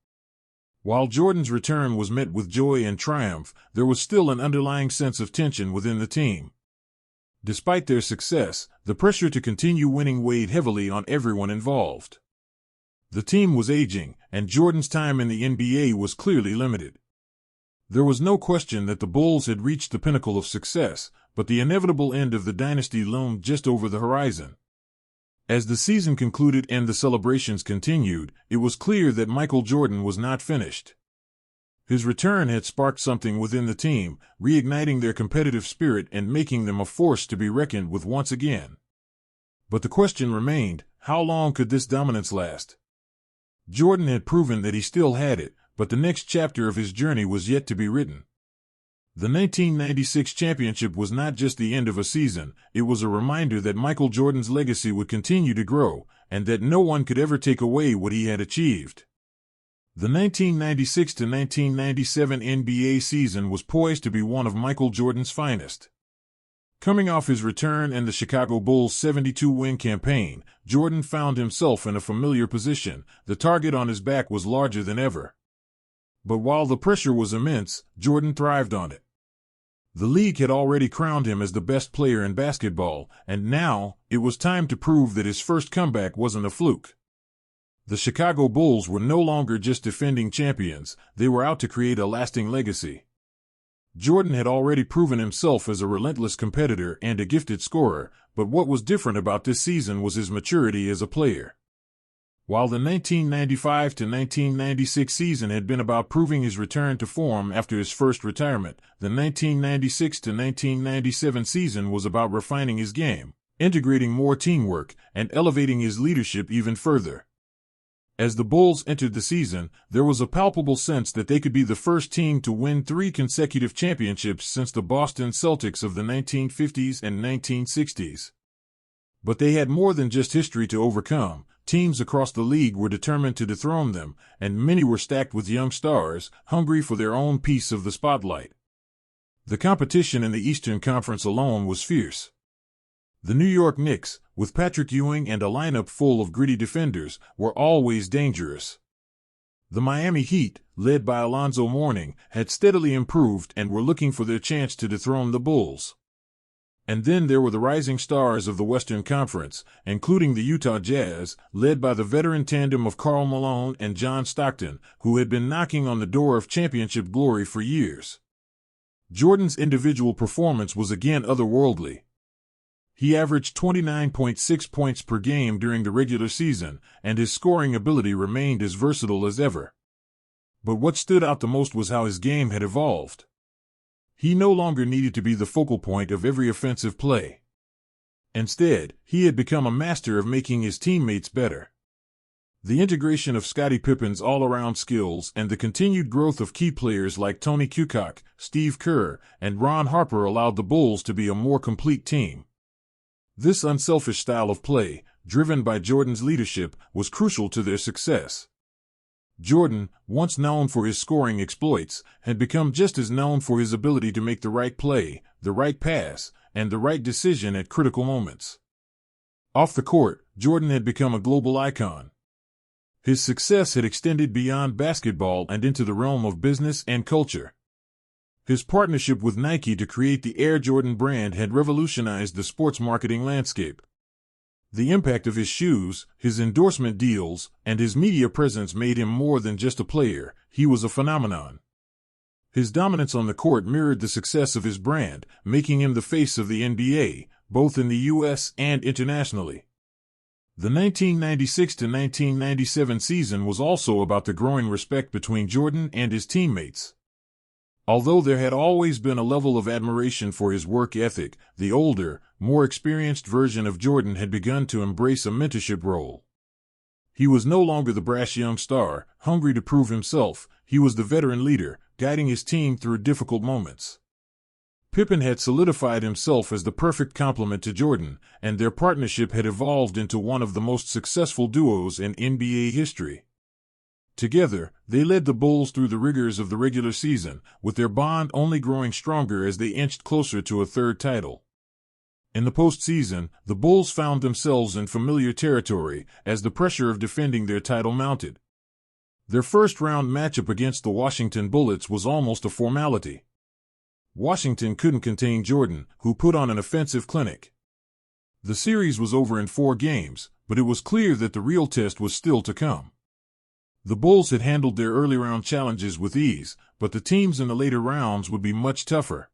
While Jordan's return was met with joy and triumph, there was still an underlying sense of tension within the team. Despite their success, the pressure to continue winning weighed heavily on everyone involved. The team was aging, and Jordan's time in the NBA was clearly limited. There was no question that the Bulls had reached the pinnacle of success, but the inevitable end of the dynasty loomed just over the horizon. As the season concluded and the celebrations continued, it was clear that Michael Jordan was not finished. His return had sparked something within the team, reigniting their competitive spirit and making them a force to be reckoned with once again. But the question remained, how long could this dominance last? Jordan had proven that he still had it, but the next chapter of his journey was yet to be written. The 1996 championship was not just the end of a season, it was a reminder that Michael Jordan's legacy would continue to grow, and that no one could ever take away what he had achieved. The 1996 to 1997 NBA season was poised to be one of Michael Jordan's finest. Coming off his return and the Chicago Bulls' 72-win campaign, Jordan found himself in a familiar position. The target on his back was larger than ever. But while the pressure was immense, Jordan thrived on it. The league had already crowned him as the best player in basketball, and now it was time to prove that his first comeback wasn't a fluke. The Chicago Bulls were no longer just defending champions, they were out to create a lasting legacy. Jordan had already proven himself as a relentless competitor and a gifted scorer, but what was different about this season was his maturity as a player. While the 1995 to 1996 season had been about proving his return to form after his first retirement, the 1996 to 1997 season was about refining his game, integrating more teamwork, and elevating his leadership even further. As the Bulls entered the season, there was a palpable sense that they could be the first team to win 3 consecutive championships since the Boston Celtics of the 1950s and 1960s. But they had more than just history to overcome. Teams across the league were determined to dethrone them, and many were stacked with young stars, hungry for their own piece of the spotlight. The competition in the Eastern Conference alone was fierce. The New York Knicks, with Patrick Ewing and a lineup full of gritty defenders, were always dangerous. The Miami Heat, led by Alonzo Mourning, had steadily improved and were looking for their chance to dethrone the Bulls. And then there were the rising stars of the Western Conference, including the Utah Jazz, led by the veteran tandem of Karl Malone and John Stockton, who had been knocking on the door of championship glory for years. Jordan's individual performance was again otherworldly. He averaged 29.6 points per game during the regular season, and his scoring ability remained as versatile as ever. But what stood out the most was how his game had evolved. He no longer needed to be the focal point of every offensive play. Instead, he had become a master of making his teammates better. The integration of Scottie Pippen's all-around skills and the continued growth of key players like Tony Kukoc, Steve Kerr, and Ron Harper allowed the Bulls to be a more complete team. This unselfish style of play, driven by Jordan's leadership, was crucial to their success. Jordan, once known for his scoring exploits, had become just as known for his ability to make the right play, the right pass, and the right decision at critical moments. Off the court, Jordan had become a global icon. His success had extended beyond basketball and into the realm of business and culture. His partnership with Nike to create the Air Jordan brand had revolutionized the sports marketing landscape. The impact of his shoes, his endorsement deals, and his media presence made him more than just a player, he was a phenomenon. His dominance on the court mirrored the success of his brand, making him the face of the NBA, both in the U.S. and internationally. The 1996 to 1997 season was also about the growing respect between Jordan and his teammates. Although there had always been a level of admiration for his work ethic, the older, more experienced version of Jordan had begun to embrace a mentorship role. He was no longer the brash young star, hungry to prove himself. He was the veteran leader, guiding his team through difficult moments. Pippen had solidified himself as the perfect complement to Jordan, and their partnership had evolved into one of the most successful duos in NBA history. Together, they led the Bulls through the rigors of the regular season, with their bond only growing stronger as they inched closer to a third title. In the postseason, the Bulls found themselves in familiar territory as the pressure of defending their title mounted. Their first-round matchup against the Washington Bullets was almost a formality. Washington couldn't contain Jordan, who put on an offensive clinic. The series was over in 4 games, but it was clear that the real test was still to come. The Bulls had handled their early round challenges with ease, but the teams in the later rounds would be much tougher.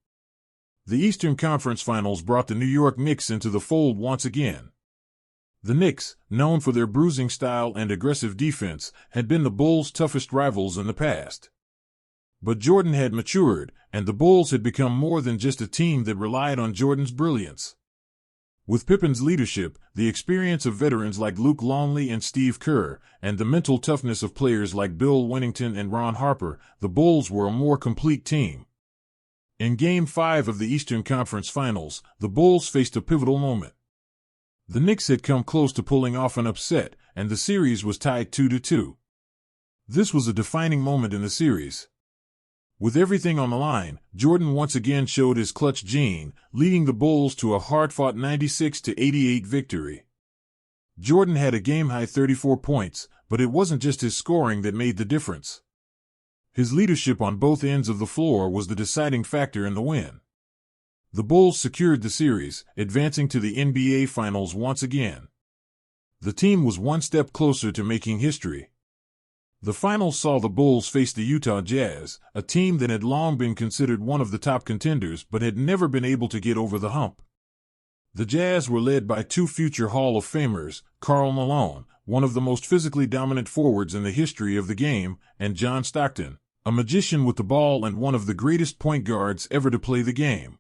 The Eastern Conference Finals brought the New York Knicks into the fold once again. The Knicks, known for their bruising style and aggressive defense, had been the Bulls' toughest rivals in the past. But Jordan had matured, and the Bulls had become more than just a team that relied on Jordan's brilliance. With Pippen's leadership, the experience of veterans like Luke Longley and Steve Kerr, and the mental toughness of players like Bill Wennington and Ron Harper, the Bulls were a more complete team. In Game 5 of the Eastern Conference Finals, the Bulls faced a pivotal moment. The Knicks had come close to pulling off an upset, and the series was tied 2-2. This was a defining moment in the series. With everything on the line, Jordan once again showed his clutch gene, leading the Bulls to a hard-fought 96-88 victory. Jordan had a game-high 34 points, but it wasn't just his scoring that made the difference. His leadership on both ends of the floor was the deciding factor in the win. The Bulls secured the series, advancing to the NBA Finals once again. The team was one step closer to making history. The finals saw the Bulls face the Utah Jazz, a team that had long been considered one of the top contenders but had never been able to get over the hump. The Jazz were led by two future Hall of Famers, Karl Malone, one of the most physically dominant forwards in the history of the game, and John Stockton, a magician with the ball and one of the greatest point guards ever to play the game.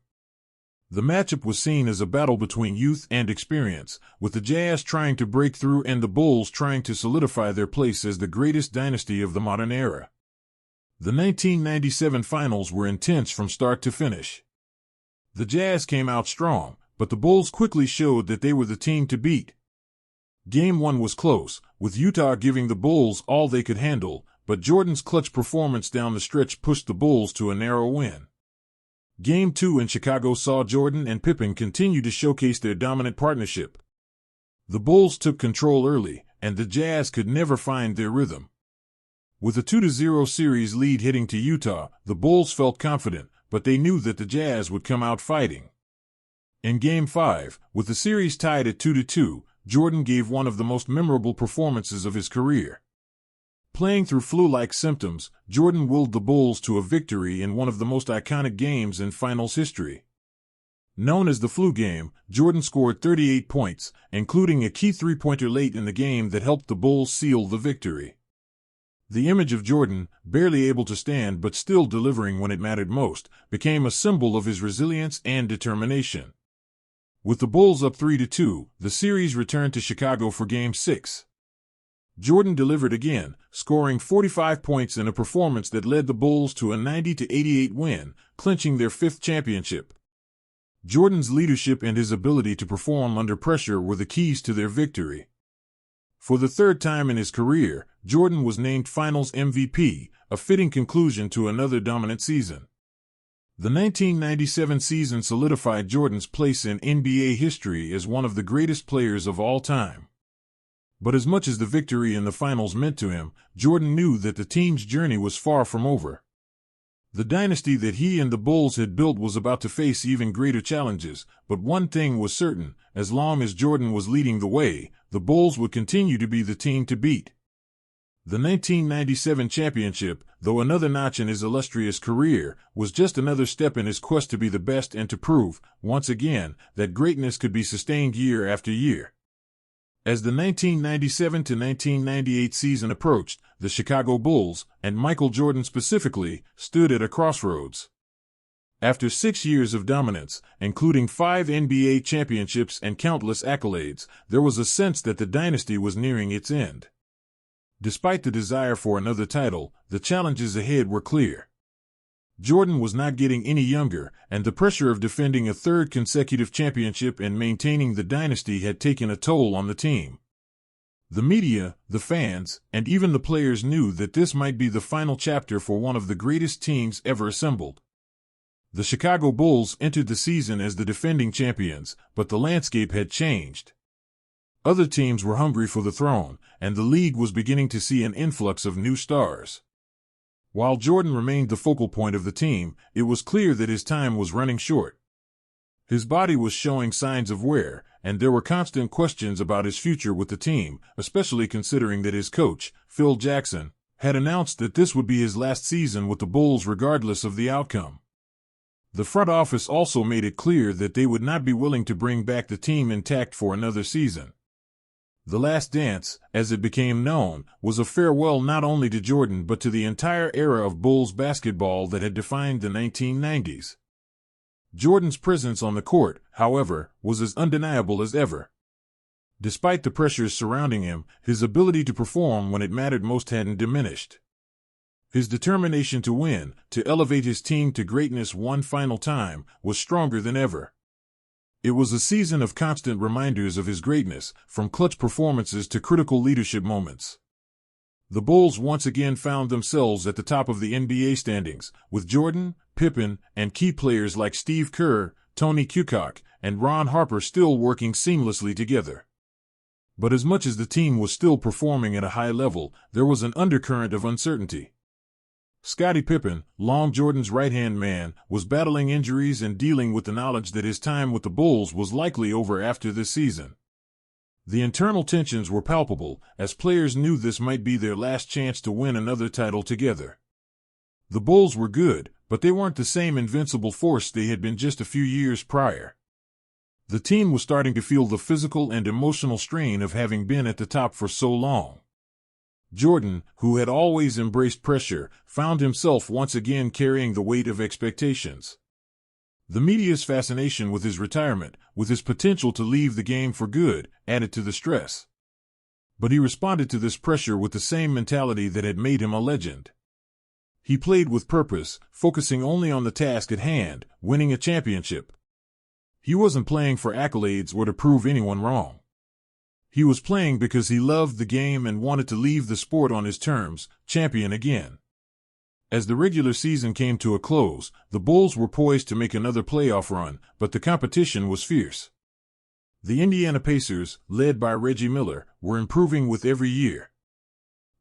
The matchup was seen as a battle between youth and experience, with the Jazz trying to break through and the Bulls trying to solidify their place as the greatest dynasty of the modern era. The 1997 finals were intense from start to finish. The Jazz came out strong, but the Bulls quickly showed that they were the team to beat. Game 1 was close, with Utah giving the Bulls all they could handle, but Jordan's clutch performance down the stretch pushed the Bulls to a narrow win. Game 2 in Chicago saw Jordan and Pippen continue to showcase their dominant partnership. The Bulls took control early, and the Jazz could never find their rhythm. With a 2-0 series lead heading to Utah, the Bulls felt confident, but they knew that the Jazz would come out fighting. In Game 5, with the series tied at 2-2, Jordan gave one of the most memorable performances of his career. Playing through flu-like symptoms, Jordan willed the Bulls to a victory in one of the most iconic games in finals history. Known as the flu game, Jordan scored 38 points, including a key three-pointer late in the game that helped the Bulls seal the victory. The image of Jordan, barely able to stand but still delivering when it mattered most, became a symbol of his resilience and determination. With the Bulls up 3-2, the series returned to Chicago for Game 6. Jordan delivered again, scoring 45 points in a performance that led the Bulls to a 90-88 win, clinching their fifth championship. Jordan's leadership and his ability to perform under pressure were the keys to their victory. For the third time in his career, Jordan was named Finals MVP, a fitting conclusion to another dominant season. The 1997 season solidified Jordan's place in NBA history as one of the greatest players of all time. But as much as the victory in the finals meant to him, Jordan knew that the team's journey was far from over. The dynasty that he and the Bulls had built was about to face even greater challenges, but one thing was certain: as long as Jordan was leading the way, the Bulls would continue to be the team to beat. The 1997 championship, though another notch in his illustrious career, was just another step in his quest to be the best and to prove, once again, that greatness could be sustained year after year. As the 1997-1998 season approached, the Chicago Bulls, and Michael Jordan specifically, stood at a crossroads. After 6 years of dominance, including 5 NBA championships and countless accolades, there was a sense that the dynasty was nearing its end. Despite the desire for another title, the challenges ahead were clear. Jordan was not getting any younger, and the pressure of defending a third consecutive championship and maintaining the dynasty had taken a toll on the team. The media, the fans, and even the players knew that this might be the final chapter for one of the greatest teams ever assembled. The Chicago Bulls entered the season as the defending champions, but the landscape had changed. Other teams were hungry for the throne, and the league was beginning to see an influx of new stars. While Jordan remained the focal point of the team, it was clear that his time was running short. His body was showing signs of wear, and there were constant questions about his future with the team, especially considering that his coach, Phil Jackson, had announced that this would be his last season with the Bulls regardless of the outcome. The front office also made it clear that they would not be willing to bring back the team intact for another season. The Last Dance, as it became known, was a farewell not only to Jordan but to the entire era of Bulls basketball that had defined the 1990s. Jordan's presence on the court, however, was as undeniable as ever. Despite the pressures surrounding him, his ability to perform when it mattered most hadn't diminished. His determination to win, to elevate his team to greatness one final time, was stronger than ever. It was a season of constant reminders of his greatness, from clutch performances to critical leadership moments. The Bulls once again found themselves at the top of the NBA standings, with Jordan, Pippen, and key players like Steve Kerr, Tony Kukoc, and Ron Harper still working seamlessly together. But as much as the team was still performing at a high level, there was an undercurrent of uncertainty. Scottie Pippen, long Jordan's right-hand man, was battling injuries and dealing with the knowledge that his time with the Bulls was likely over after this season. The internal tensions were palpable, as players knew this might be their last chance to win another title together. The Bulls were good, but they weren't the same invincible force they had been just a few years prior. The team was starting to feel the physical and emotional strain of having been at the top for so long. Jordan, who had always embraced pressure, found himself once again carrying the weight of expectations. The media's fascination with his retirement, with his potential to leave the game for good, added to the stress. But he responded to this pressure with the same mentality that had made him a legend. He played with purpose, focusing only on the task at hand, winning a championship. He wasn't playing for accolades or to prove anyone wrong. He was playing because he loved the game and wanted to leave the sport on his terms, champion again. As the regular season came to a close, the Bulls were poised to make another playoff run, but the competition was fierce. The Indiana Pacers, led by Reggie Miller, were improving with every year.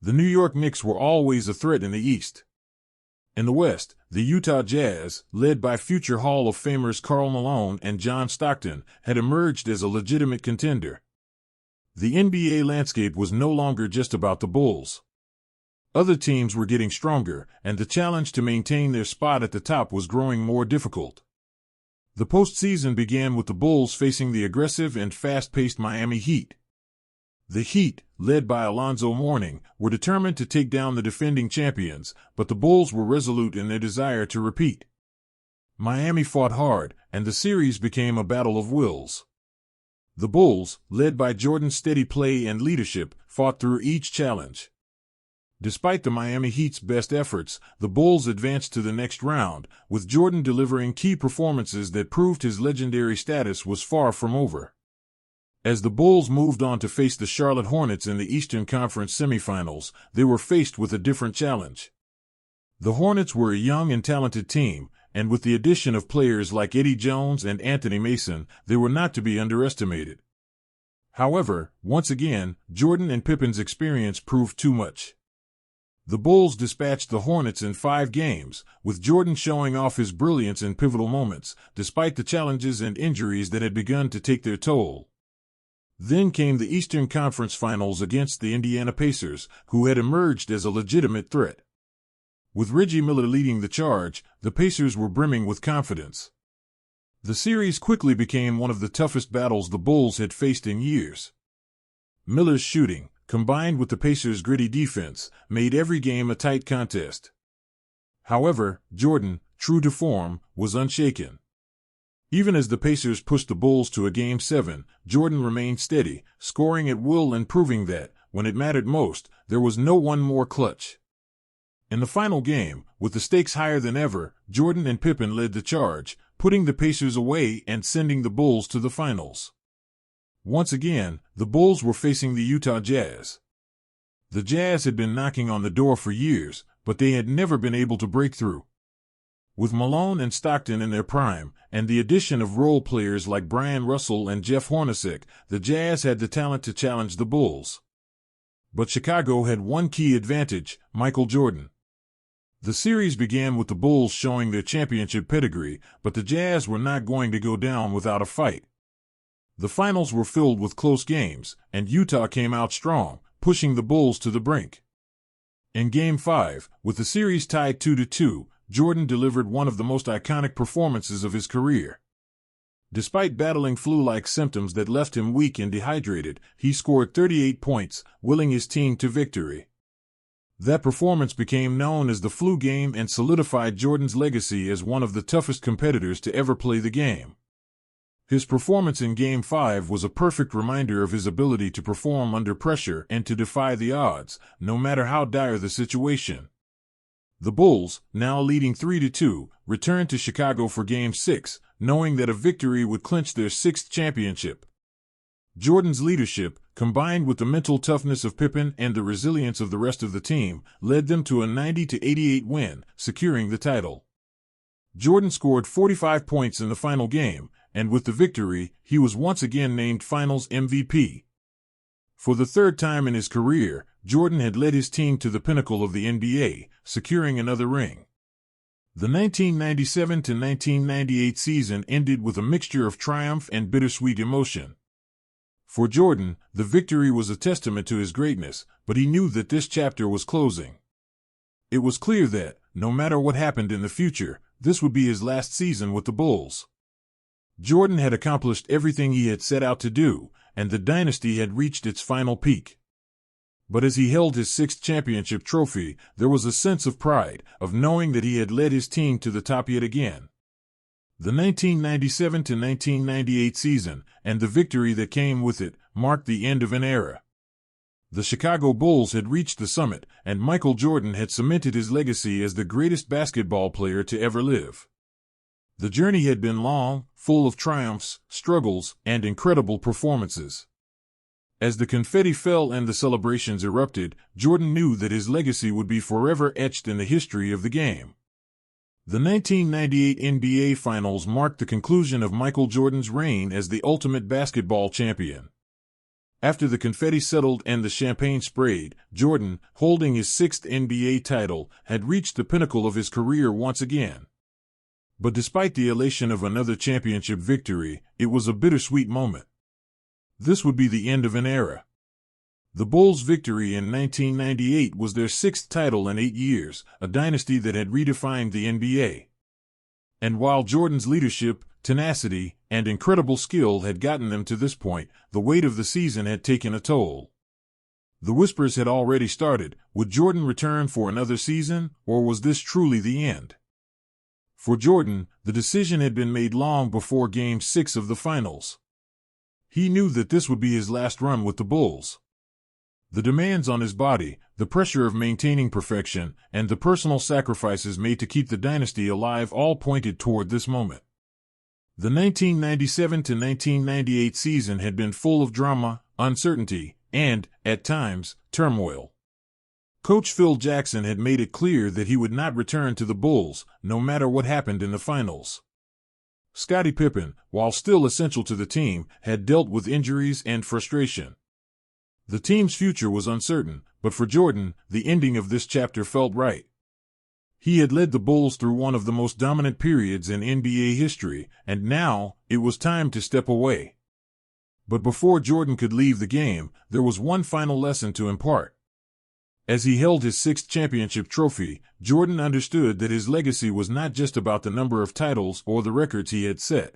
The New York Knicks were always a threat in the East. In the West, the Utah Jazz, led by future Hall of Famers Karl Malone and John Stockton, had emerged as a legitimate contender. The NBA landscape was no longer just about the Bulls. Other teams were getting stronger, and the challenge to maintain their spot at the top was growing more difficult. The postseason began with the Bulls facing the aggressive and fast-paced Miami Heat. The Heat, led by Alonzo Mourning, were determined to take down the defending champions, but the Bulls were resolute in their desire to repeat. Miami fought hard, and the series became a battle of wills. The Bulls, led by Jordan's steady play and leadership, fought through each challenge. Despite the Miami Heat's best efforts, the Bulls advanced to the next round, with Jordan delivering key performances that proved his legendary status was far from over. As the Bulls moved on to face the Charlotte Hornets in the Eastern Conference semifinals, they were faced with a different challenge. The Hornets were a young and talented team, and with the addition of players like Eddie Jones and Anthony Mason, they were not to be underestimated. However, once again, Jordan and Pippen's experience proved too much. The Bulls dispatched the Hornets in 5 games, with Jordan showing off his brilliance in pivotal moments, despite the challenges and injuries that had begun to take their toll. Then came the Eastern Conference Finals against the Indiana Pacers, who had emerged as a legitimate threat. With Reggie Miller leading the charge, the Pacers were brimming with confidence. The series quickly became one of the toughest battles the Bulls had faced in years. Miller's shooting, combined with the Pacers' gritty defense, made every game a tight contest. However, Jordan, true to form, was unshaken. Even as the Pacers pushed the Bulls to a Game 7, Jordan remained steady, scoring at will and proving that, when it mattered most, there was no one more clutch. In the final game, with the stakes higher than ever, Jordan and Pippen led the charge, putting the Pacers away and sending the Bulls to the finals. Once again, the Bulls were facing the Utah Jazz. The Jazz had been knocking on the door for years, but they had never been able to break through. With Malone and Stockton in their prime, and the addition of role players like Brian Russell and Jeff Hornacek, the Jazz had the talent to challenge the Bulls. But Chicago had one key advantage: Michael Jordan. The series began with the Bulls showing their championship pedigree, but the Jazz were not going to go down without a fight. The finals were filled with close games, and Utah came out strong, pushing the Bulls to the brink. In Game 5, with the series tied 2-2, Jordan delivered one of the most iconic performances of his career. Despite battling flu-like symptoms that left him weak and dehydrated, he scored 38 points, willing his team to victory. That performance became known as the flu game and solidified Jordan's legacy as one of the toughest competitors to ever play the game. His performance in Game 5 was a perfect reminder of his ability to perform under pressure and to defy the odds, no matter how dire the situation. The Bulls, now leading 3-2, returned to Chicago for Game 6, knowing that a victory would clinch their 6th championship. Jordan's leadership, combined with the mental toughness of Pippen and the resilience of the rest of the team, led them to a 90-88 win, securing the title. Jordan scored 45 points in the final game, and with the victory, he was once again named Finals MVP. For the third time in his career, Jordan had led his team to the pinnacle of the NBA, securing another ring. The 1997 to 1998 season ended with a mixture of triumph and bittersweet emotion. For Jordan, the victory was a testament to his greatness, but he knew that this chapter was closing. It was clear that, no matter what happened in the future, this would be his last season with the Bulls. Jordan had accomplished everything he had set out to do, and the dynasty had reached its final peak. But as he held his sixth championship trophy, there was a sense of pride, of knowing that he had led his team to the top yet again. The 1997 to 1998 season, and the victory that came with it, marked the end of an era. The Chicago Bulls had reached the summit, and Michael Jordan had cemented his legacy as the greatest basketball player to ever live. The journey had been long, full of triumphs, struggles, and incredible performances. As the confetti fell and the celebrations erupted, Jordan knew that his legacy would be forever etched in the history of the game. The 1998 NBA Finals marked the conclusion of Michael Jordan's reign as the ultimate basketball champion. After the confetti settled and the champagne sprayed, Jordan, holding his sixth NBA title, had reached the pinnacle of his career once again. But despite the elation of another championship victory, it was a bittersweet moment. This would be the end of an era. The Bulls' victory in 1998 was their sixth title in 8 years, a dynasty that had redefined the NBA. And while Jordan's leadership, tenacity, and incredible skill had gotten them to this point, the weight of the season had taken a toll. The whispers had already started. Would Jordan return for another season, or was this truly the end? For Jordan, the decision had been made long before Game 6 of the Finals. He knew that this would be his last run with the Bulls. The demands on his body, the pressure of maintaining perfection, and the personal sacrifices made to keep the dynasty alive all pointed toward this moment. The 1997 to 1998 season had been full of drama, uncertainty, and, at times, turmoil. Coach Phil Jackson had made it clear that he would not return to the Bulls, no matter what happened in the finals. Scottie Pippen, while still essential to the team, had dealt with injuries and frustration. The team's future was uncertain, but for Jordan, the ending of this chapter felt right. He had led the Bulls through one of the most dominant periods in NBA history, and now, it was time to step away. But before Jordan could leave the game, there was one final lesson to impart. As he held his sixth championship trophy, Jordan understood that his legacy was not just about the number of titles or the records he had set.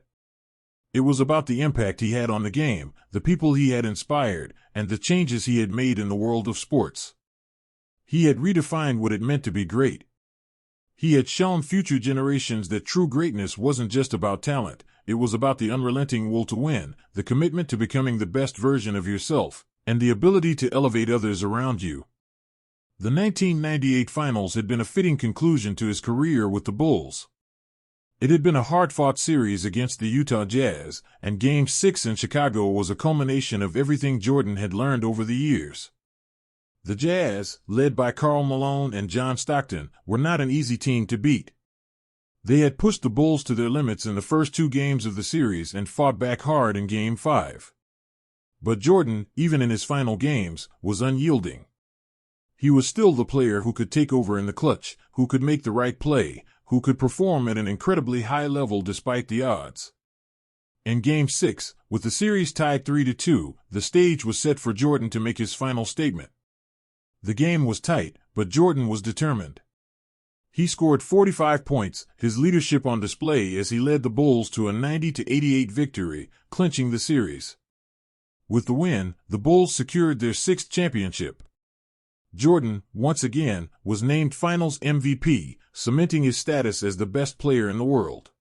It was about the impact he had on the game, the people he had inspired, and the changes he had made in the world of sports. He had redefined what it meant to be great. He had shown future generations that true greatness wasn't just about talent, it was about the unrelenting will to win, the commitment to becoming the best version of yourself, and the ability to elevate others around you. The 1998 Finals had been a fitting conclusion to his career with the Bulls. It had been a hard-fought series against the Utah Jazz, and Game 6 in Chicago was a culmination of everything Jordan had learned over the years. The Jazz, led by Karl Malone and John Stockton, were not an easy team to beat. They had pushed the Bulls to their limits in the first 2 games of the series and fought back hard in Game 5. But Jordan, even in his final games, was unyielding. He was still the player who could take over in the clutch, who could make the right play, who could perform at an incredibly high level despite the odds. In Game 6, with the series tied 3-2, the stage was set for Jordan to make his final statement. The game was tight, but Jordan was determined. He scored 45 points, his leadership on display as he led the Bulls to a 90-88 victory, clinching the series. With the win, the Bulls secured their 6th championship. Jordan, once again, was named Finals MVP, cementing his status as the best player in the world.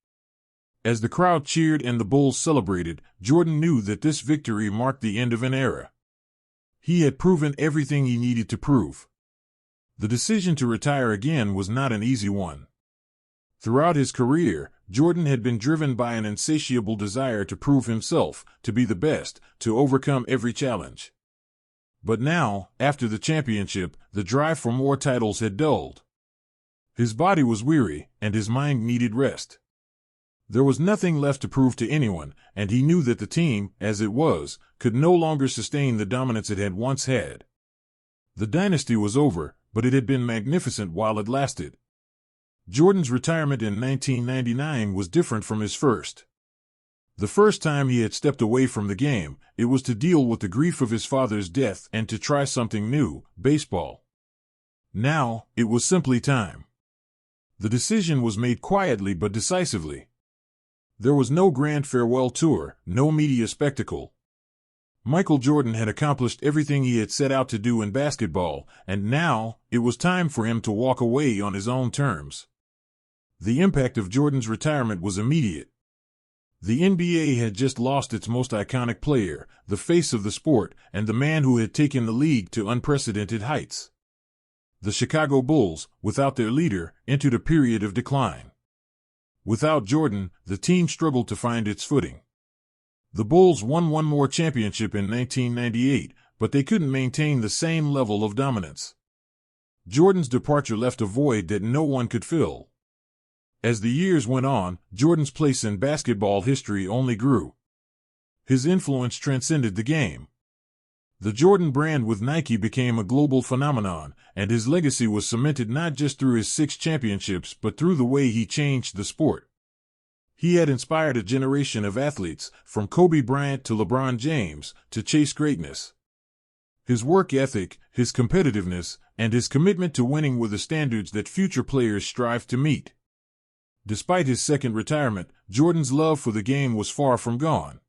As the crowd cheered and the Bulls celebrated, Jordan knew that this victory marked the end of an era. He had proven everything he needed to prove. The decision to retire again was not an easy one. Throughout his career, Jordan had been driven by an insatiable desire to prove himself, to be the best, to overcome every challenge. But now, after the championship, the drive for more titles had dulled. His body was weary, and his mind needed rest. There was nothing left to prove to anyone, and he knew that the team, as it was, could no longer sustain the dominance it had once had. The dynasty was over, but it had been magnificent while it lasted. Jordan's retirement in 1999 was different from his first. The first time he had stepped away from the game, it was to deal with the grief of his father's death and to try something new, baseball. Now, it was simply time. The decision was made quietly but decisively. There was no grand farewell tour, no media spectacle. Michael Jordan had accomplished everything he had set out to do in basketball, and now, it was time for him to walk away on his own terms. The impact of Jordan's retirement was immediate. The NBA had just lost its most iconic player, the face of the sport, and the man who had taken the league to unprecedented heights. The Chicago Bulls, without their leader, entered a period of decline. Without Jordan, the team struggled to find its footing. The Bulls won one more championship in 1998, but they couldn't maintain the same level of dominance. Jordan's departure left a void that no one could fill. As the years went on, Jordan's place in basketball history only grew. His influence transcended the game. The Jordan brand with Nike became a global phenomenon, and his legacy was cemented not just through his 6 championships but through the way he changed the sport. He had inspired a generation of athletes, from Kobe Bryant to LeBron James, to chase greatness. His work ethic, his competitiveness, and his commitment to winning were the standards that future players strive to meet. Despite his second retirement, Jordan's love for the game was far from gone.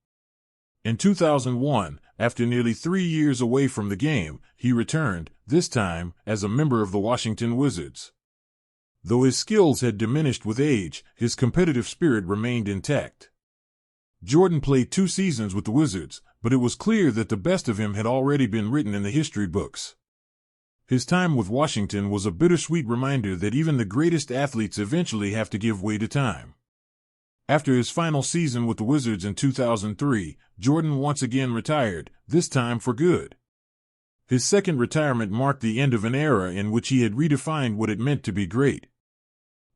In 2001, after nearly 3 years away from the game, he returned, this time as a member of the Washington Wizards. Though his skills had diminished with age, his competitive spirit remained intact. Jordan played 2 seasons with the Wizards, but it was clear that the best of him had already been written in the history books. His time with Washington was a bittersweet reminder that even the greatest athletes eventually have to give way to time. After his final season with the Wizards in 2003, Jordan once again retired, this time for good. His second retirement marked the end of an era in which he had redefined what it meant to be great.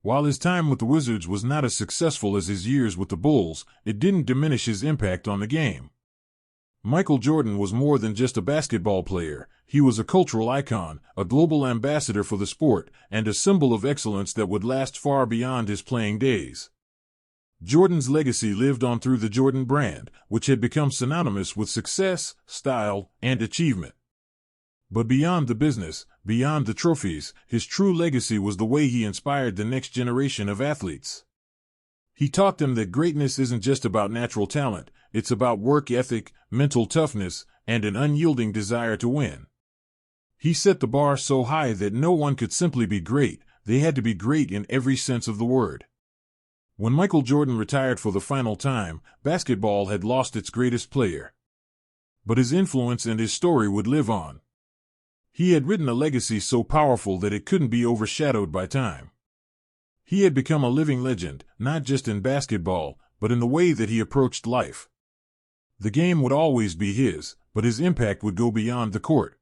While his time with the Wizards was not as successful as his years with the Bulls, it didn't diminish his impact on the game. Michael Jordan was more than just a basketball player. He was a cultural icon, a global ambassador for the sport, and a symbol of excellence that would last far beyond his playing days. Jordan's legacy lived on through the Jordan brand, which had become synonymous with success, style, and achievement. But beyond the business, beyond the trophies, his true legacy was the way he inspired the next generation of athletes. He taught them that greatness isn't just about natural talent, it's about work ethic, mental toughness, and an unyielding desire to win. He set the bar so high that no one could simply be great, they had to be great in every sense of the word. When Michael Jordan retired for the final time, basketball had lost its greatest player. But his influence and his story would live on. He had written a legacy so powerful that it couldn't be overshadowed by time. He had become a living legend, not just in basketball, but in the way that he approached life. The game would always be his, but his impact would go beyond the court.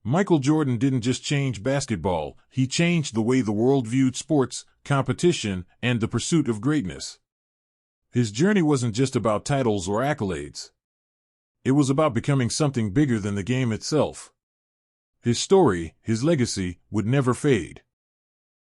Michael Jordan didn't just change basketball, he changed the way the world viewed sports, competition, and the pursuit of greatness. His journey wasn't just about titles or accolades. It was about becoming something bigger than the game itself. His story, his legacy, would never fade.